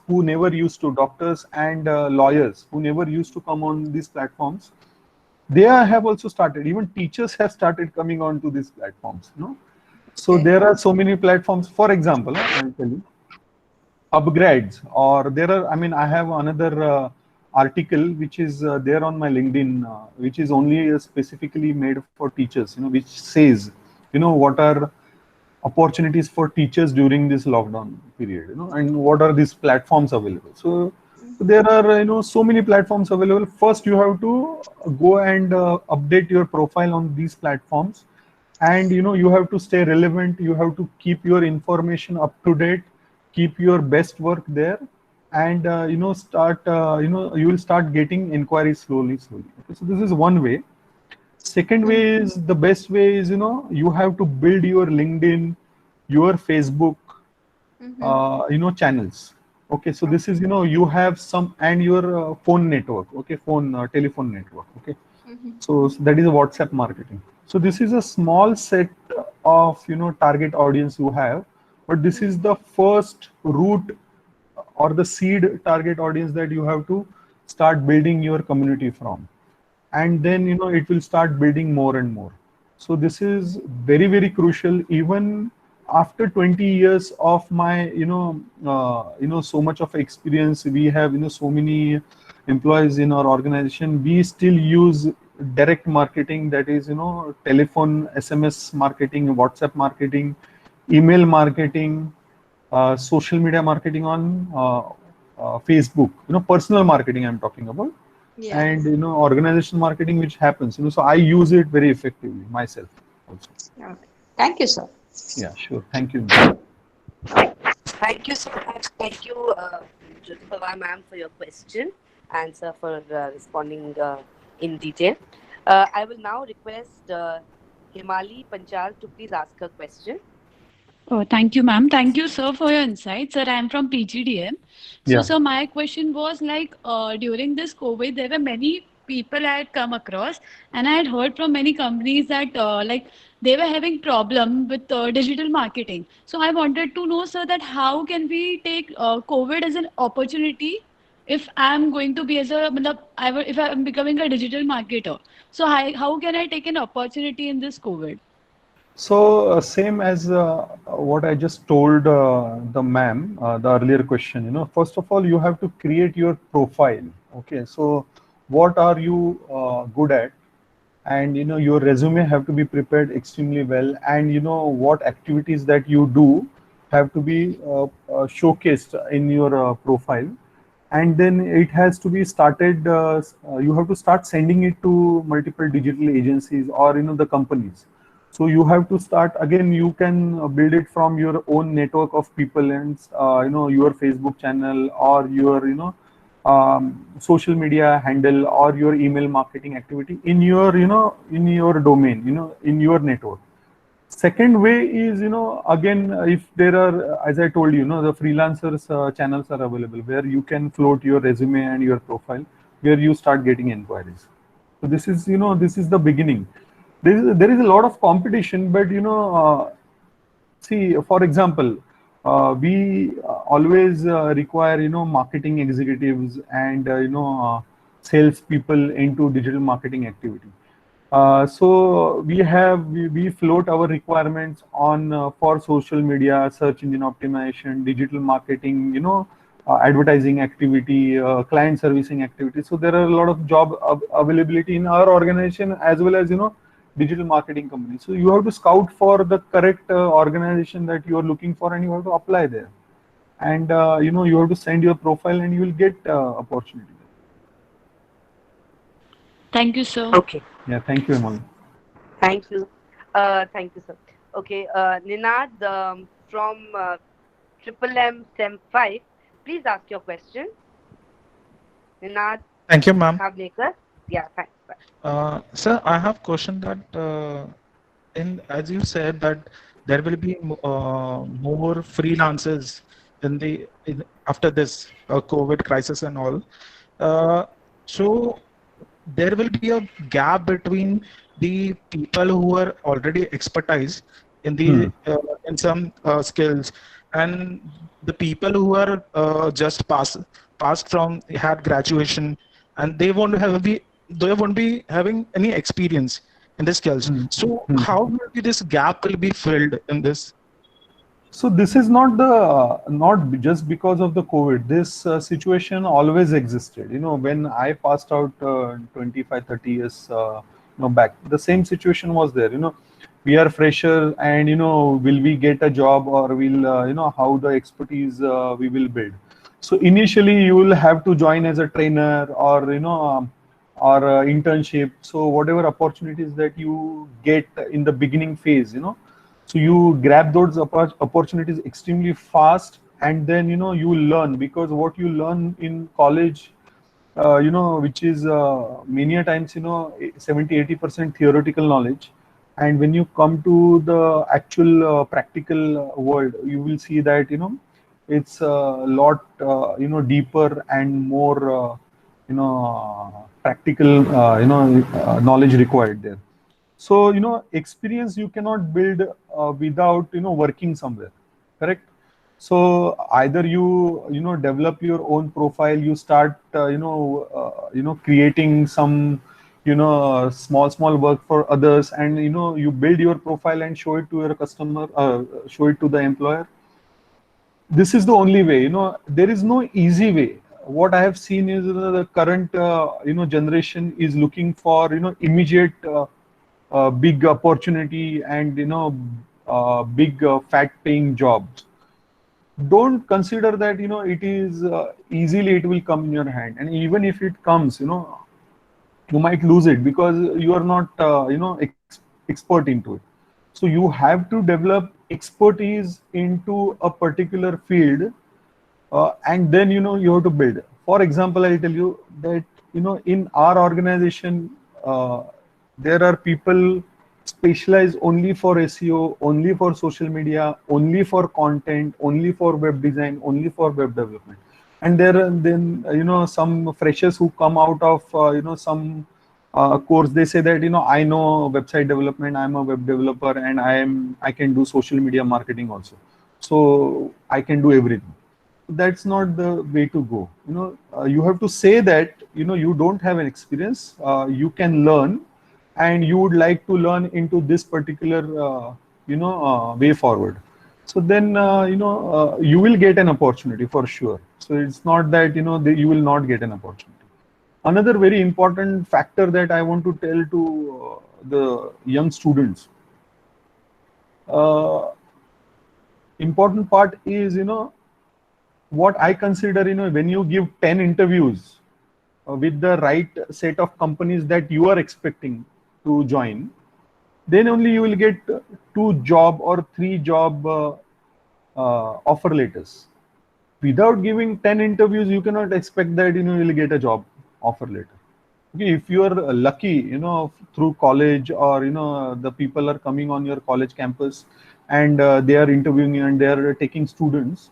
and lawyers who never used to come on these platforms, they have also started. Even teachers have started coming on to these platforms. So Okay. there are so many platforms. For example, I'll tell you, upgrades, or there are, I mean, I have another article which is there on my LinkedIn, which is only specifically made for teachers, which says, what are opportunities for teachers during this lockdown period, and what are these platforms available. So there are so many platforms available. First, you have to go and update your profile on these platforms, and you have to stay relevant. You have to keep your information up to date, keep your best work there, and start you will start getting inquiries slowly. Okay, so this is one way. Second way is the best way is you have to build your LinkedIn, your Facebook, channels. Okay, so this is you have some, and your phone network. Okay, telephone network. Okay, so that is a WhatsApp marketing. So this is a small set of target audience you have, but this is the first root or the seed target audience that you have to start building your community from, and then it will start building more and more. So this is very, very crucial. Even after 20 years of my so much of experience, we have so many employees in our organization, we still use direct marketing, that is telephone, SMS marketing, WhatsApp marketing, email marketing, social media marketing on Facebook, personal marketing I'm talking about, Yeah. and organizational marketing which happens. So I use it very effectively myself also. Okay. Thank you, sir. Yeah, sure. Thank you. Thank you so much. Thank you, Jyoti Pawar ma'am, for your question and sir for responding in detail. I will now request Himali Panchal to please ask her question. Oh, thank you, ma'am. Thank you, sir, for your insight. Sir, I'm from PGDM. So, Yeah. sir, my question was like during this COVID, there were many people I had come across, and I had heard from many companies that like they were having problem with digital marketing. So, I wanted to know, sir, that how can we take COVID as an opportunity if I'm going to be as a, matlab, if I'm becoming a digital marketer. So, how can I take an opportunity in this COVID? So same as what I just told the ma'am, the earlier question. First of all, you have to create your profile. Okay, so what are you good at, and your resume have to be prepared extremely well, and what activities that you do have to be showcased in your profile, and then it has to be started. You have to start sending it to multiple digital agencies or the companies. So you have to start again. You can build it from your own network of people, and your Facebook channel or your social media handle or your email marketing activity in your in your domain, in your network. Second way is again, if there are, as I told you, the freelancers channels are available where you can float your resume and your profile, where you start getting inquiries. So this is this is the beginning. There is a lot of competition, but see, for example, we always require marketing executives and sales people into digital marketing activity. So we float our requirements on for social media, search engine optimization, digital marketing, advertising activity, client servicing activity. So there are a lot of job availability in our organization as well as digital marketing company. So you have to scout for the correct organization that you are looking for, and you have to apply there. And you have to send your profile, and you will get opportunity. Thank you, sir. Okay. Yeah, thank you, Emily. Thank you. Thank you, sir. Okay, Ninad from Triple M SEM 5, please ask your question. Ninad Thank you, ma'am. Khavnekar. Yeah, thanks. Sir, I have question that as you said that there will be more freelancers after this COVID crisis and all. So there will be a gap between the people who are already expertise in the in some skills and the people who are just passed from had graduation, and they won't be having any experience in the skills. So how will be this gap will be filled in this? So this is not just because of the COVID. This situation always existed. When I passed out 25, 30 years back, the same situation was there. We are fresher, and will we get a job, or will how the expertise we will build. So initially you will have to join as a trainer or or internship. So whatever opportunities that you get in the beginning phase, so you grab those opportunities extremely fast, and then you will learn, because what you learn in college, which is many a times 70-80% theoretical knowledge, and when you come to the actual practical world, you will see that it's a lot deeper and more practical knowledge required there. So experience you cannot build without working somewhere, correct? So either you develop your own profile, you start creating some small work for others, and you build your profile and show it to your customer, show it to the employer. This is the only way. There is no easy way. What I have seen is the current generation is looking for immediate big opportunity and big fat paying jobs. Don't consider that it is easily it will come in your hand, and even if it comes, you might lose it because you are not expert into it. So you have to develop expertise into a particular field, and then you have to build. For example, I'll tell you that in our organization, there are people specialized only for SEO, only for social media, only for content, only for web design, only for web development. And there are then some freshers who come out of some course. They say that I know website development, I'm a web developer, and I can do social media marketing also, so I can do everything. That's not the way to go. You have to say that you don't have an experience, you can learn, and you would like to learn into this particular way forward. So then you will get an opportunity for sure. So it's not that you will not get an opportunity. Another very important factor that I want to tell to the young students, important part is what I consider, when you give 10 interviews with the right set of companies that you are expecting to join, then only you will get 2 job or 3 job offer letters. Without giving 10 interviews, you cannot expect that you will get a job offer letter. Okay, if you are lucky, through college, or the people are coming on your college campus and they are interviewing you and they are taking students,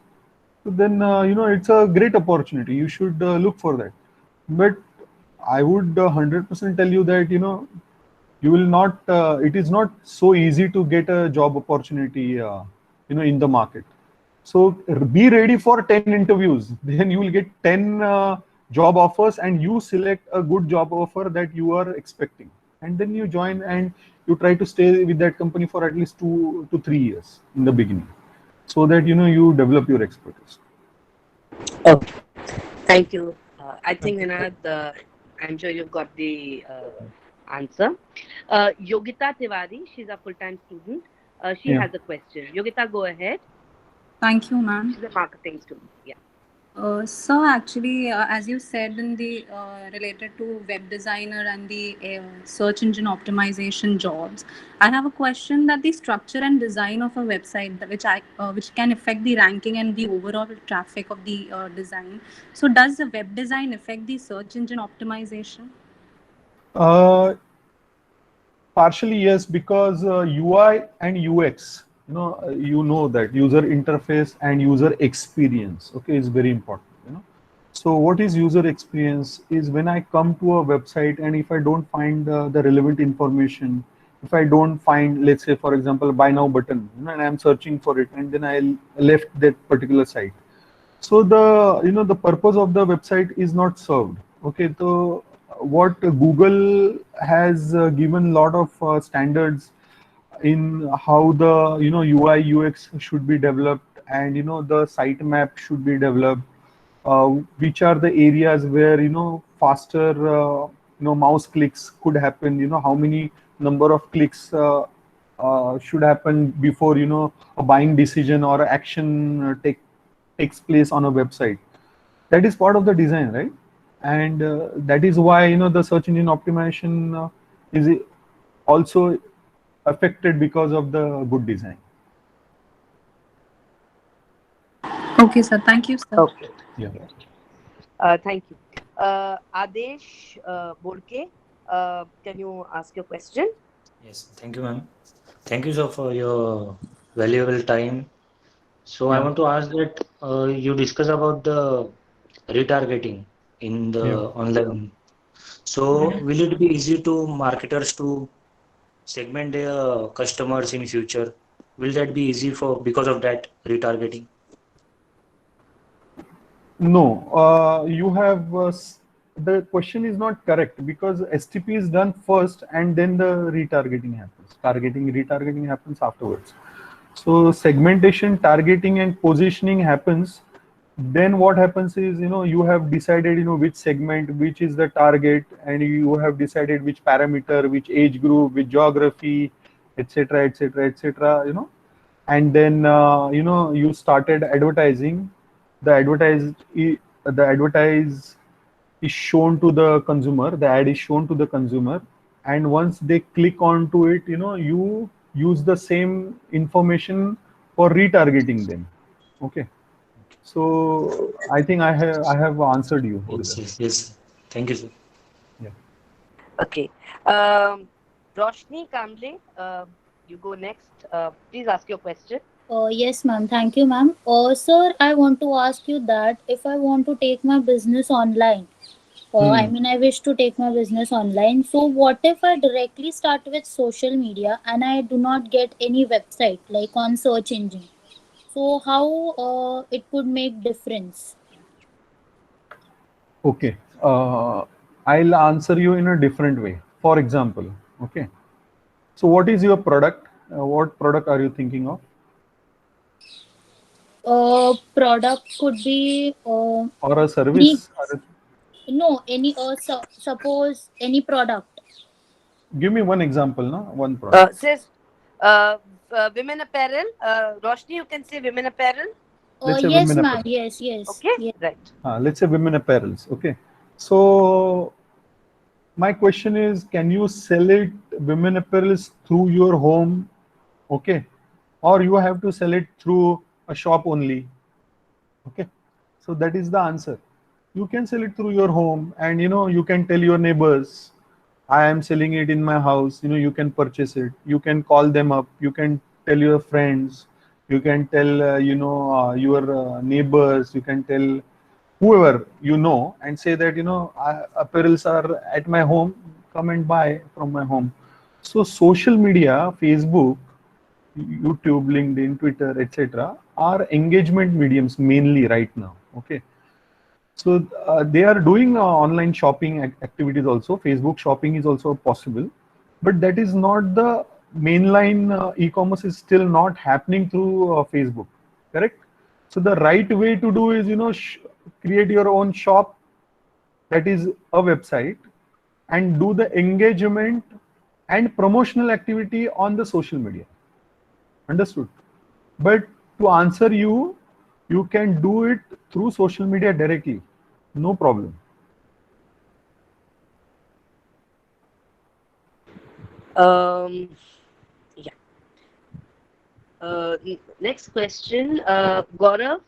so then it's a great opportunity. You should look for that. But I would 100% tell you that you will not. It is not so easy to get a job opportunity in the market. So be ready for 10 interviews. Then you will get 10 job offers, and you select a good job offer that you are expecting, and then you join and you try to stay with that company for at least 2 to 3 years in the beginning, so that you develop your expertise. Okay, thank you. I think Vinod, I'm sure you've got the answer. Yogita Tiwari, she's a full-time student. She has a question. Yogita, go ahead. Thank you, ma'am. She's a marketing student. Yeah. So actually, as you said in the related to web designer and the search engine optimization jobs, I have a question that the structure and design of a website, which can affect the ranking and the overall traffic of the design. So does the web design affect the search engine optimization? Partially yes, because UI and UX, that user interface and user experience, okay, is very important. So what is user experience is when I come to a website, and if I don't find the relevant information, if I don't find, let's say for example, buy now button, and I'm searching for it, and then I left that particular site, so the purpose of the website is not served. Okay, so what Google has given a lot of standards in how the UI UX should be developed, and the site map should be developed, which are the areas where faster mouse clicks could happen, how many number of clicks should happen before a buying decision or action takes place on a website. That is part of the design, right? And that is why, you know, the search engine optimization is also affected because of the good design. Okay, sir. Thank you, sir. Okay. Yeah. Thank you. Adesh Borke, can you ask your question? Yes, thank you, ma'am. Thank you, sir, for your valuable time. So I Yeah. want to ask that you discuss about the retargeting in the Yeah. online. So will it be easy to marketers to segment their customers in future? Will that be easy for because of that retargeting? No, you have the question is not correct because STP is done first and then the retargeting happens. Retargeting happens afterwards. So segmentation, targeting, and positioning happens. Then what happens is, you know, you have decided, you know, which segment, which is the target, and you have decided which parameter, which age group, which geography, etc., etc., etc. You know, and then you know, you started advertising. The advertise is shown to the consumer. The ad is shown to the consumer, and once they click onto it, you know, you use the same information for retargeting them. Okay, so I think I have answered you over Yes, there. yes, yes. Thank you, sir. Yeah. Okay. Roshni Kamble, you go next. Please ask your question. Yes, ma'am. Thank you, ma'am. Sir, I want to ask you that if I want to take my business online, I Hmm. mean, I wish to take my business online. So, what if I directly start with social media and I do not get any website like on search engine? So, how it could make difference? Okay. I'll answer you in a different way. For example, okay. So, what is your product? What product are you thinking of? Product could be Or a any service? no any suppose any product. Give me one example, no? One product. Says women apparel. Roshni, you can say women apparel. Let's say Yes, women ma'am. apparel. Yes, yes, Okay, yes. right. Let's say women apparels. Okay. So my question is, can you sell it women apparels through your home? Okay. Or you have to sell it through a shop only. Okay. So that is the answer. You can sell it through your home, and you know, you can tell your neighbors, I am selling it in my house. You know, you can purchase it. You can call them up. You can tell your friends. You can tell your neighbors. You can tell whoever you know and say that, you know, apparels are at my home. Come and buy from my home. So social media, Facebook, YouTube, LinkedIn, Twitter, etc., are engagement mediums mainly right now. Okay, so they are doing online shopping activities also. Facebook shopping is also possible, but that is not the mainline. E-commerce is still not happening through Facebook. Correct. So the right way to do is, you know, create your own shop, that is a website, and do the engagement and promotional activity on the social media. Understood? But to answer you, you can do it through social media directly. No problem. Yeah. Next question. Gaurav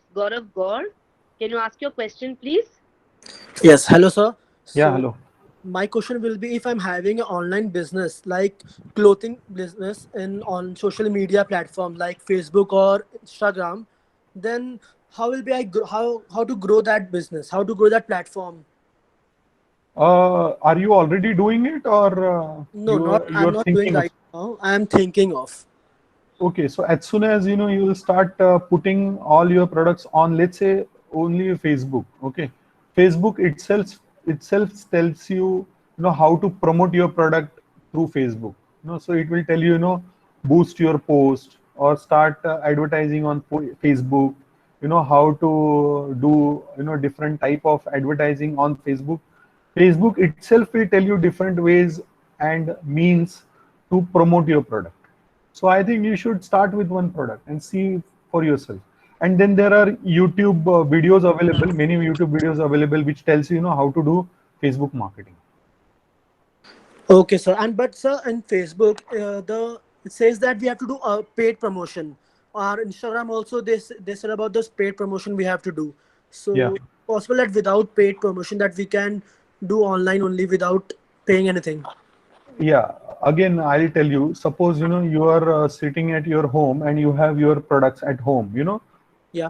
Gaur, can you ask your question, please? Yes, hello, sir. Yeah, So, hello. my question will be if I'm having an online business like clothing business in on social media platform like Facebook or Instagram, then how will be how to grow that business? How to grow that platform? Are you already doing it, or No, not I'm you're not doing thinking of? right now. I am thinking of. Okay, so as soon as, you know, you will start putting all your products on, let's say, only Facebook. Okay, Facebook itself tells you, you know, how to promote your product through Facebook. You know, so it will tell you, you know, boost your post or start advertising on Facebook. You know how to do, you know, different type of advertising on Facebook. Facebook itself will tell you different ways and means to promote your product. So I think you should start with one product and see for yourself. And then there are YouTube videos available, many YouTube videos available, which tells you, how to do Facebook marketing. Okay, sir. And but sir, in Facebook, it says that we have to do a paid promotion. Or Instagram also, they said about this paid promotion we have to do. Yeah. So possible that without paid promotion that we can do online only without paying anything. Yeah. Again, I'll tell you. Suppose you are sitting at your home and you have your products at home. Yeah.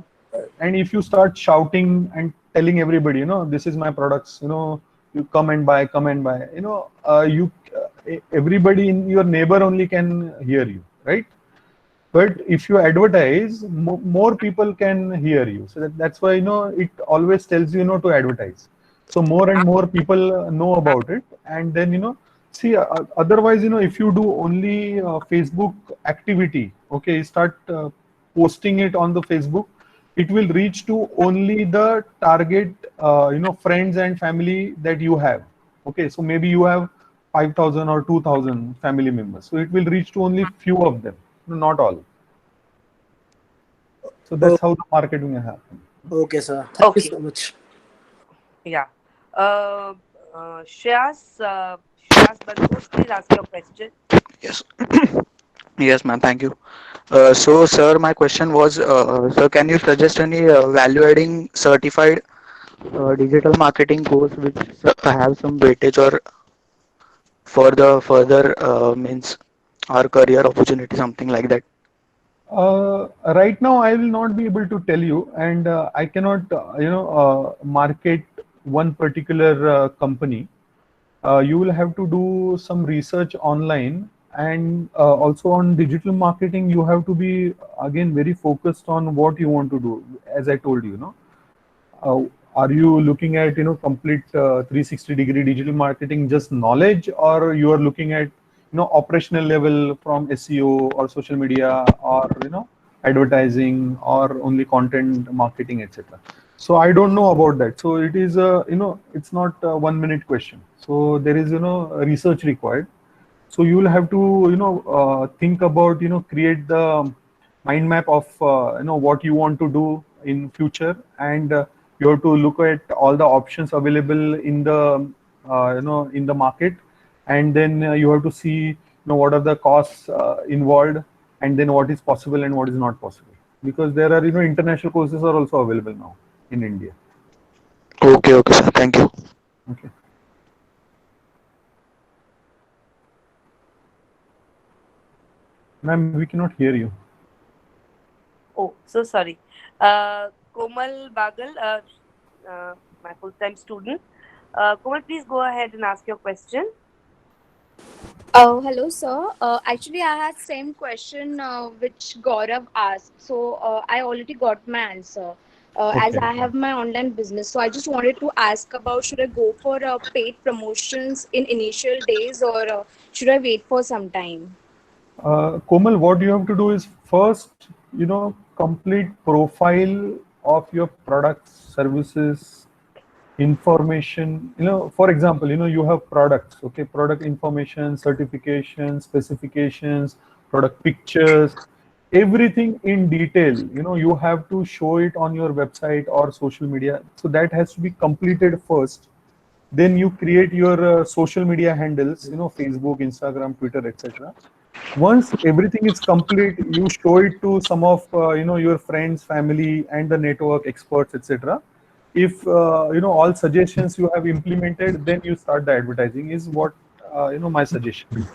And if you start shouting and telling everybody, this is my products, you come and buy, everybody in your neighbor only can hear you, right? But if you advertise, more people can hear you. So that's why it always tells you to advertise. So more and more people know about it, and then see, otherwise if you do only Facebook activity, okay, start posting it on the Facebook, it will reach to only the target friends and family that you have. Okay, so maybe you have 5,000 or 2,000 family members, so it will reach to only few of them, not all. So that's how the marketing will happen. Okay, sir. Thank you so much. Yeah. Shreyas Bandhos, please ask your question. Yes. Yes, ma'am. Thank you. So, sir, my question was, sir, can you suggest any value-adding certified digital marketing course which have some weightage or for the further means our career opportunity, something like that? Right now, I will not be able to tell you, and I cannot, market one particular company. You will have to do some research online, and also on digital marketing, you have to be again very focused on what you want to do. As I told you, are you looking at complete 360-degree digital marketing, just knowledge, or you are looking at operational level from SEO or social media or advertising or only content marketing, etc. So I don't know about that. So it is it's not a 1 minute question. So there is research required. So you will have to think about create the mind map of what you want to do in future, and you have to look at all the options available in the in the market, and then you have to see what are the costs involved, and then what is possible and what is not possible, because there are international courses are also available now in India. Okay, okay, sir. Thank you. Okay. Ma'am, we cannot hear you. Oh, so sorry. Komal Bagal, my full-time student. Komal, please go ahead and ask your question. Oh, hello, sir. Actually, I had same question which Gaurav asked. So I already got my answer. As Okay. I have my online business, so I just wanted to ask about should I go for paid promotions in initial days or should I wait for some time? Komal, what you have to do is first, complete profile of your products, services, information. For example, you have products, okay, product information, certification, specifications, product pictures, everything in detail. You have to show it on your website or social media. So that has to be completed first. Then you create your social media handles, Facebook, Instagram, Twitter, etc. Once everything is complete, you show it to some of your friends, family, and the network experts, etc. If all suggestions you have implemented, then you start the advertising. Is what my suggestion.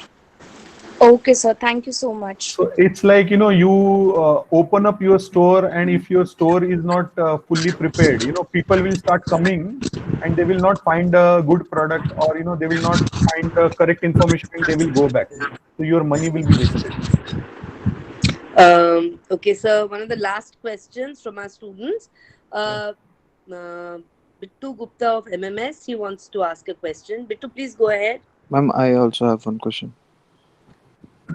Okay, sir. Thank you so much. So it's like you open up your store, and if your store is not fully prepared, people will start coming, and they will not find a good product, or they will not find the correct information, and they will go back. So your money will be wasted. Okay, so one of the last questions from our students. Bittu Gupta of MMS, he wants to ask a question. Bittu, please go ahead. Ma'am, I also have one question.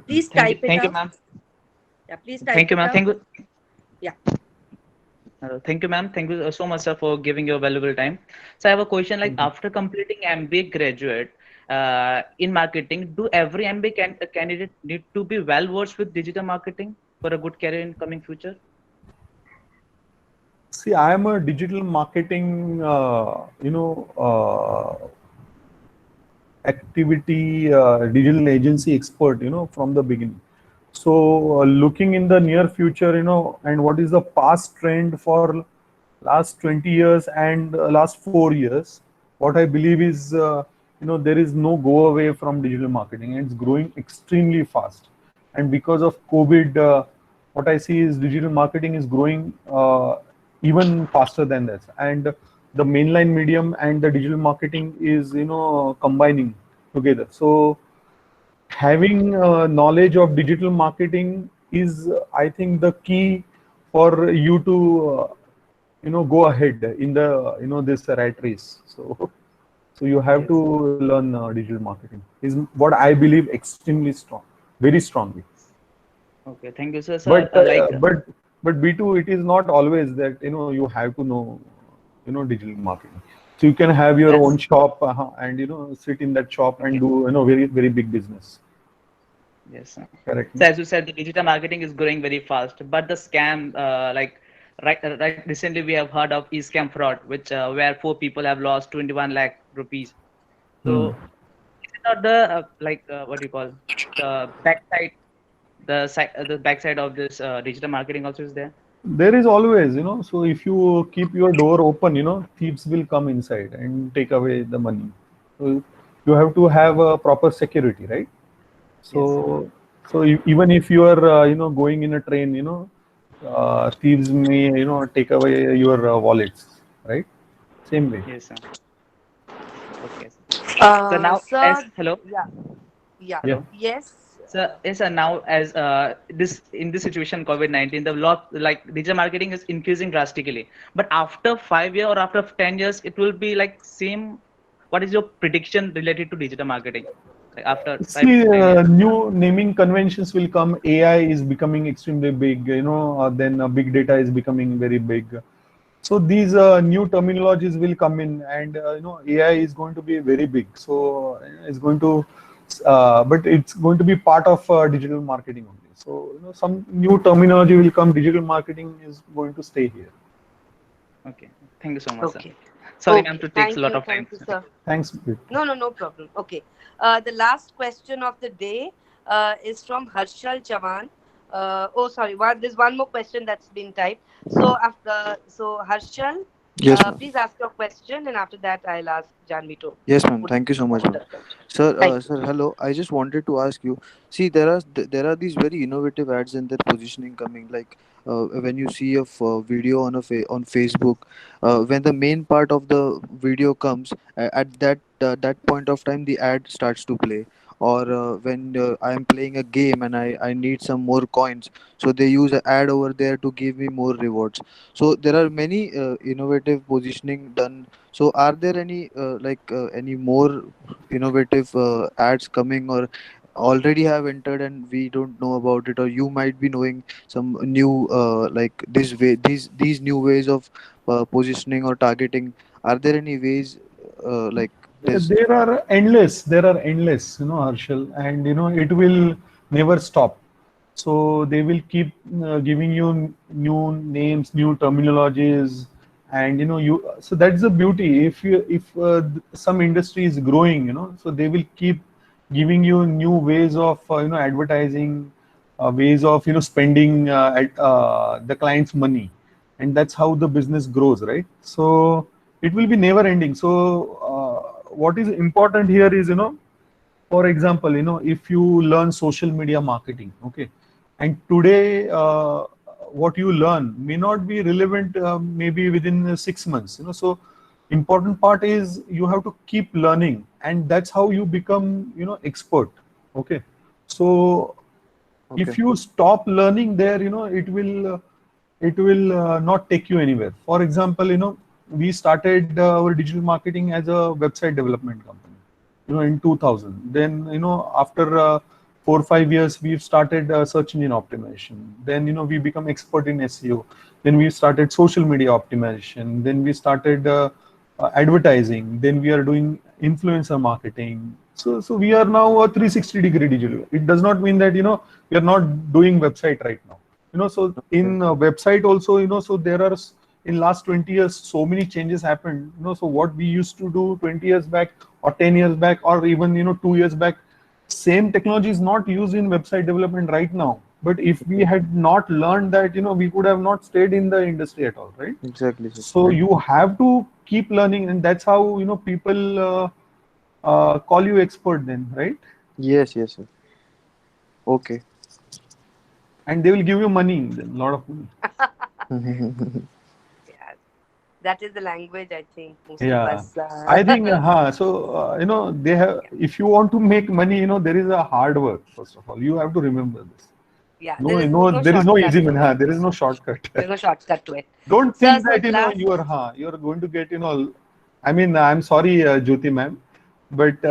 Please type it Thank you, out. ma'am. Yeah, please type Thank you, it ma'am. out. Thank you. Yeah. Thank you, ma'am. Thank you so much, sir, for giving your valuable time. So I have a question like after completing MBA graduate in marketing, do every MBA candidate need to be well versed with digital marketing for a good career in coming future? See, I am a digital marketing, activity, digital agency expert, from the beginning. So looking in the near future, and what is the past trend for last 20 years and last 4 years, what I believe is, there is no go away from digital marketing, and it's growing extremely fast. And because of COVID, what I see is digital marketing is growing even faster than this. And the mainline medium and the digital marketing is, combining together. So having knowledge of digital marketing is, I think, the key for you to go ahead in the this rat race. So you have Yes. to learn digital marketing is what I believe extremely strong, very strongly. Okay, thank you, sir. But Like, but B2, it is not always that you have to know digital marketing. So you can have your as own shop, and sit in that shop and okay, do very very big business. yes, sir. Correct. So as you said, the digital marketing is growing very fast, but the scam, like right recently we have heard of e-scam fraud, which where four people have lost 21 lakh rupees. So Hmm. is it not the what do you call the backside, the backside of this digital marketing also is there? There is always, so if you keep your door open, thieves will come inside and take away the money. So you have to have a proper security, right? Yes. So, even if you are, going in a train, thieves may, take away your wallets, right? Same way. Yes, sir. Okay. So now, as Sir, hello, yeah, yeah, Yeah. hello. yes. So yes, sir. Now, as this in this situation, COVID-19, the lot like digital marketing is increasing drastically. But after 5 years or after 10 years, it will be like same. What is your prediction related to digital marketing? Like after five See, to 10 years? new naming conventions will come. AI is becoming extremely big, then big data is becoming very big. So these new terminologies will come in, and AI is going to be very big. So it's going to, but it's going to be part of digital marketing only. So some new terminology will come. Digital marketing is going to stay here. Okay. Thank you so much, sir. Okay. Sorry, ma'am, Okay. to take a lot of time. Thank you, sir. Thanks. No, no, no problem. Okay. The last question of the day is from Harshal Chavan. Oh, sorry. There's one more question that's been typed. So Harshal, Yes, ma'am. please ask your question, and after that, I'll ask Janvi to Yes, ma'am. put Thank you so much, forward ma'am. the question. Sir, Thank you. sir, hello. I just wanted to ask you. See, there are these very innovative ads and their positioning coming. Like when you see a video on on Facebook, when the main part of the video comes, at that point of time, the ad starts to play. Or when I am playing a game and I need some more coins, so they use an ad over there to give me more rewards. So there are many innovative positioning done. So are there any more innovative ads coming, or already have entered and we don't know about it, or you might be knowing some new like this way these new ways of positioning or targeting? Are there any ways like this? There are endless. There are endless, Harshal, and it will never stop. So they will keep giving you new names, new terminologies, and you. So that's the beauty. If some industry is growing, so they will keep giving you new ways of advertising, ways of spending the client's money, and that's how the business grows, right? So it will be never ending. So what is important here is, for example, if you learn social media marketing, okay, and today what you learn may not be relevant maybe within 6 months, so important part is you have to keep learning, and that's how you become expert. Okay. So Okay. if you stop learning there, it will not take you anywhere. For example, we started our digital marketing as a website development company, in 2000. Then, after 4 or 5 years, we've started search engine optimization. Then, we become expert in SEO. Then we started social media optimization. Then we started advertising. Then we are doing influencer marketing. So we are now a 360-degree digital. It does not mean that, we are not doing website right now. So in website also, so there are, in last 20 years, so many changes happened. So what we used to do 20 years back or 10 years back or even 2 years back, same technology is not used in website development right now. But if we had not learned that, we could have not stayed in the industry at all, right? Exactly, sir. So you have to keep learning, and that's how people call you expert then, right? Yes, yes, sir. Okay. And they will give you money, a lot of money. Yeah, that is the language I think most of Yeah, us. I think they have. If you want to make money, there is a hard work. First of all, you have to remember this. Yeah, No, there is there is no shortcut easy to money. it. There is no shortcut. There's no shortcut to it. Don't Sir, think so that the last, you're going to get I mean, I'm sorry, Jyoti ma'am, but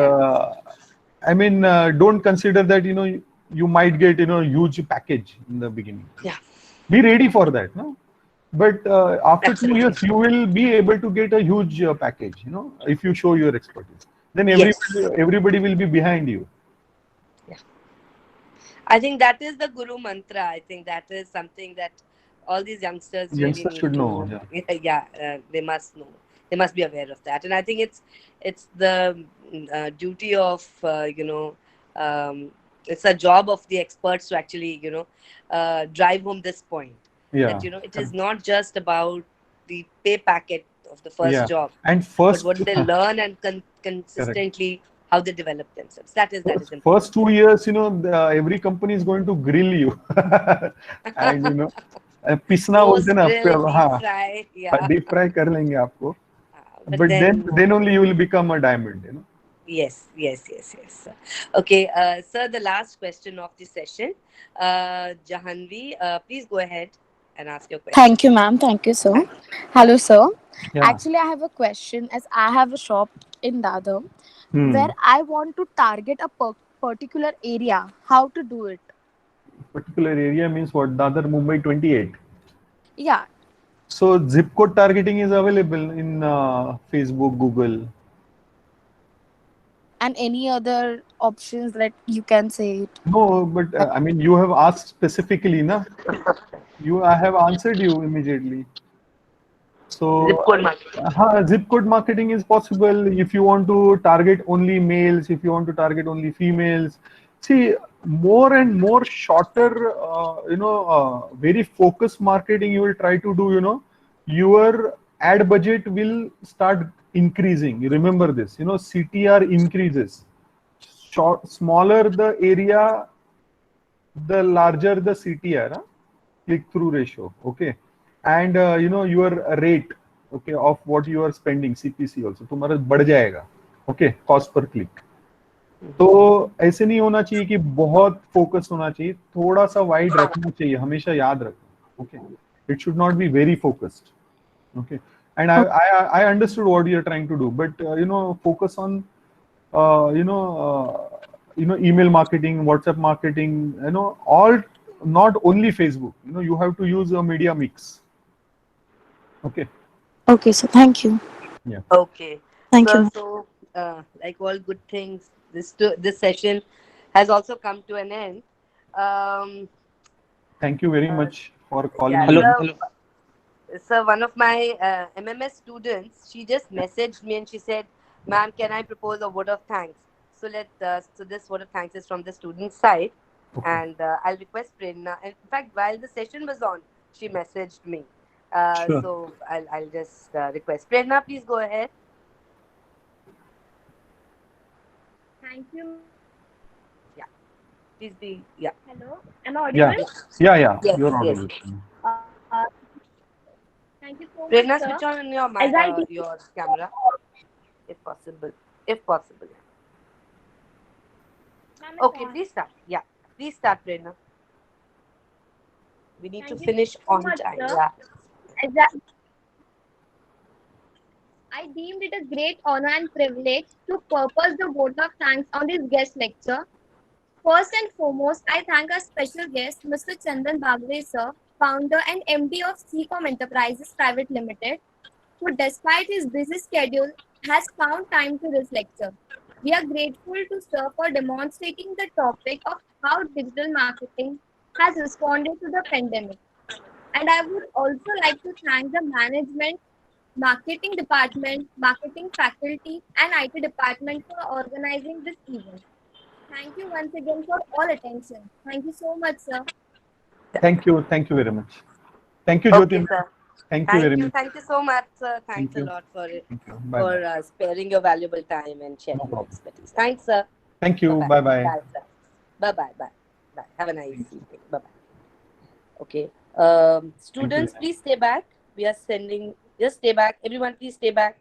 don't consider that you might get huge package in the beginning. Yeah. Be ready for that, no? But after Absolutely. 2 years, you will be able to get a huge package. If you show your expertise, then Yes. everybody will be behind you. I think that is the Guru mantra. I think that is something that all these youngsters really Youngsters need should to know. they must know. They must be aware of that. And I think it's the duty of it's a job of the experts to actually drive home this point Yeah. that it is not just about the pay packet of the first Yeah. job, And but first, what they learn and consistently how they develop themselves. That is important. first 2 years, every company is going to grill you, and पिसना Roast, बोलते हैं ना, grill, deep हाँ, fry, yeah. deep fry कर लेंगे आपको. But But then then only you will become a diamond. Yes. Okay, sir, the last question of this session. Jahanvi, please go ahead and ask your question. Thank you, ma'am. Thank you, sir. Hello, sir. Yeah. Actually, I have a question as I have a shop in Dadar where I want to target a particular area. How to do it? Particular area means what? Dadar Mumbai 28. Yeah. So zip code targeting is available in Facebook, Google. And any other options that you can say it? No, but you have asked specifically, na? I have answered you immediately. So Zip code marketing. zip code marketing is possible if you want to target only males, if you want to target only females. See, more and more shorter, very focused marketing you will try to do, your ad budget will start increasing. You remember this, CTR increases. Smaller the area, the larger the CTR, click-through ratio, okay? And your rate, okay, of what you are spending, CPC also, तुम्हारा बढ़ जाएगा, okay, cost per click. तो ऐसे नहीं होना चाहिए कि बहुत फोकस होना चाहिए, थोड़ा सा वाइड रखना चाहिए, हमेशा याद रखना, okay? It should not be very focused, okay? And I understood what you are trying to do, but focus on email marketing, WhatsApp marketing, all, not only Facebook. You have to use a media mix. Okay. Okay, so thank you. Yeah. Okay. Thank Sir, you. So, like all good things, this session has also come to an end. Thank you very much for calling Yeah, me. sir, one of my MMS students, she just messaged me and she said, "Ma'am, can I propose a word of thanks?" So so this word of thanks is from the student side, and I'll request Prerna. In fact, while the session was on, she messaged me. Sure. So I'll just request Prerna. Please go ahead. Thank you. Yeah. Please be. Yeah. Hello. Am I audible? Yeah. Yes, You're yes. audible. Thank you so much, Prerna, sir. switch on your As I did- your camera, if possible. If possible. Ma'am, Okay, it's on. please start. Yeah, please start, Prerna. We need Thank to you finish so on much, time. sir. Yeah. I deemed it a great honor and privilege to purpose the vote of thanks on this guest lecture. First and foremost, I thank our special guest, Mr. Chandan Bagre, sir, founder and MD of CCOM Enterprises Private Limited, who, despite his busy schedule, has found time to this lecture. We are grateful to sir for demonstrating the topic of how digital marketing has responded to the pandemic. And I would also like to thank the management, marketing department, marketing faculty, and IT department for organizing this event. Thank you once again for all attention. Thank you so much, sir. Thank you. Thank you very much. Thank you, Okay, Jyoti. sir. Thank you very much. Thank you so much, sir. Thank Thanks a you. lot for it, Thank you. Bye-bye. for sparing your valuable time and sharing No your problem. expertise. Thanks, sir. Thank you. Bye-bye. Bye-bye. Bye, sir. Bye-bye. Bye. Bye. Have a nice evening. Bye-bye. Okay. Students, please stay back. We are sending. Just stay back. Everyone, please stay back.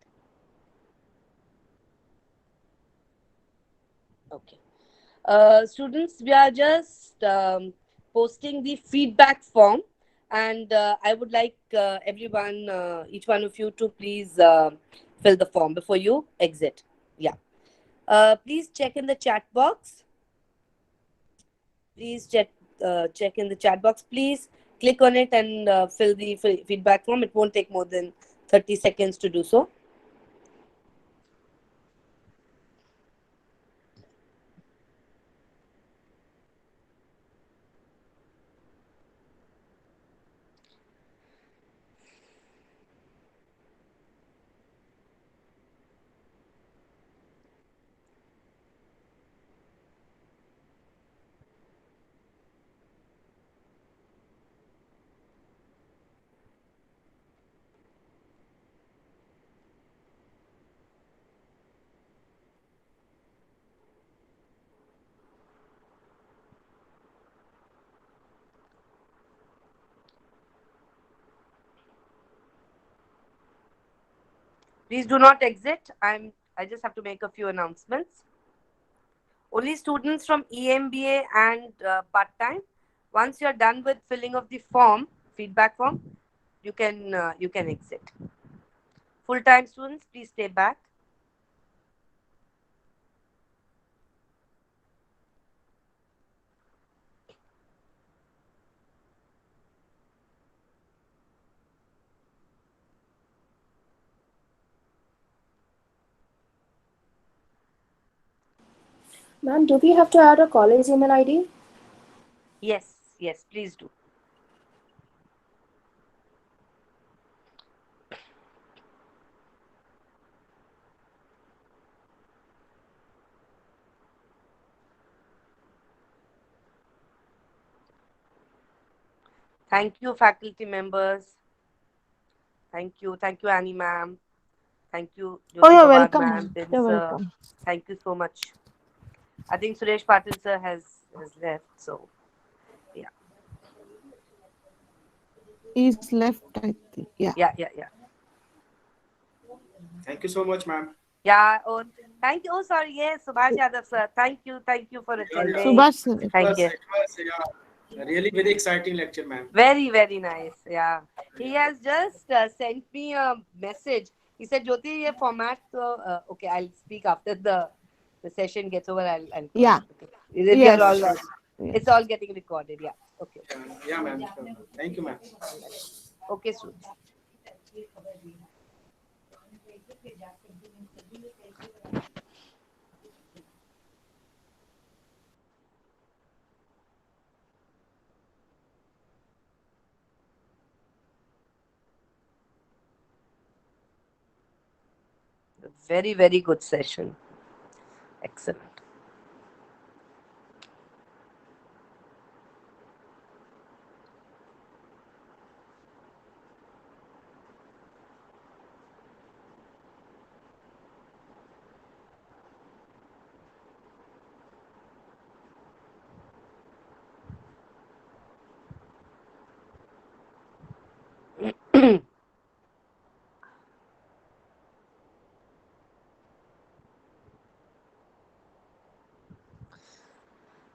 Okay. Students, we are just posting the feedback form, and I would like everyone, each one of you, to please fill the form before you exit. Yeah. Please check in the chat box. Please check in the chat box. Please click on it and fill the feedback form. It won't take more than 30 seconds to do so. Please do not exit. I just have to make a few announcements. Only students from EMBA and part-time. Once you're done with filling of the form, feedback form, you can exit. Full-time students, please stay back. Ma'am, do we have to add a college email ID? Yes, please do. Thank you, faculty members. Thank you, Annie ma'am. Thank you, Oh, you're Jyoti Pawar welcome, ma'am, ma'am. Bin You're sir. welcome. Thank you so much. I think Suresh Patil sir has left, so yeah. He's left, I think. Yeah. Yeah. Thank you so much, ma'am. Yeah. Oh, thank you. Oh, sorry. Yes, Subhash Yadav sir. Thank you for attending. Subhash sir. Thank you. It was really very exciting lecture, ma'am. Very, very nice. Yeah. He has just sent me a message. He said, Jyoti, ye format. So, okay, I'll speak after the session gets over. I'll call Yeah. you. We Yes. are all, it's all getting recorded. Yeah. Okay. Yeah, ma'am. Thank you, ma'am. Okay, students. Very, very good session. Excellent.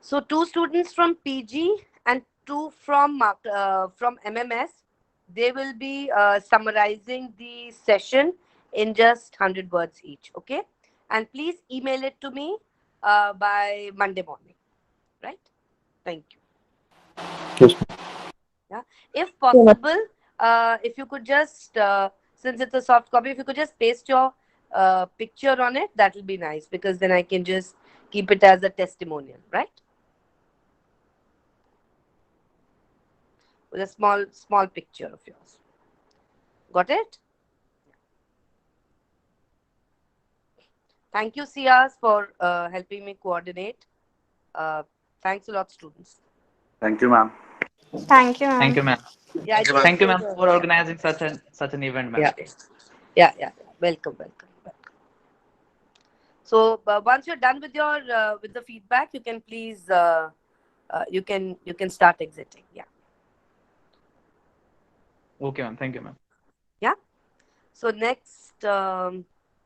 So 2 students from PG and 2 from MMS, they will be summarizing the session in just 100 words each. Okay, and please email it to me by Monday morning. Right? Thank you. Yes. Yeah. If possible, if you could just since it's a soft copy, if you could just paste your picture on it, that will be nice, because then I can just keep it as a testimonial, right? with a small picture of yours. Got it? Thank you, Sias, for helping me coordinate. Thanks a lot, students. Thank you, ma'am. Thank you, Thank you, ma'am. ma'am. Yeah, I think Thank you, it ma'am, was for organizing such an event, ma'am. yeah. Welcome. So once you're done with your with the feedback, you can please you can start exiting. Yeah. Okay, ma'am. Thank you, ma'am. Yeah. So next.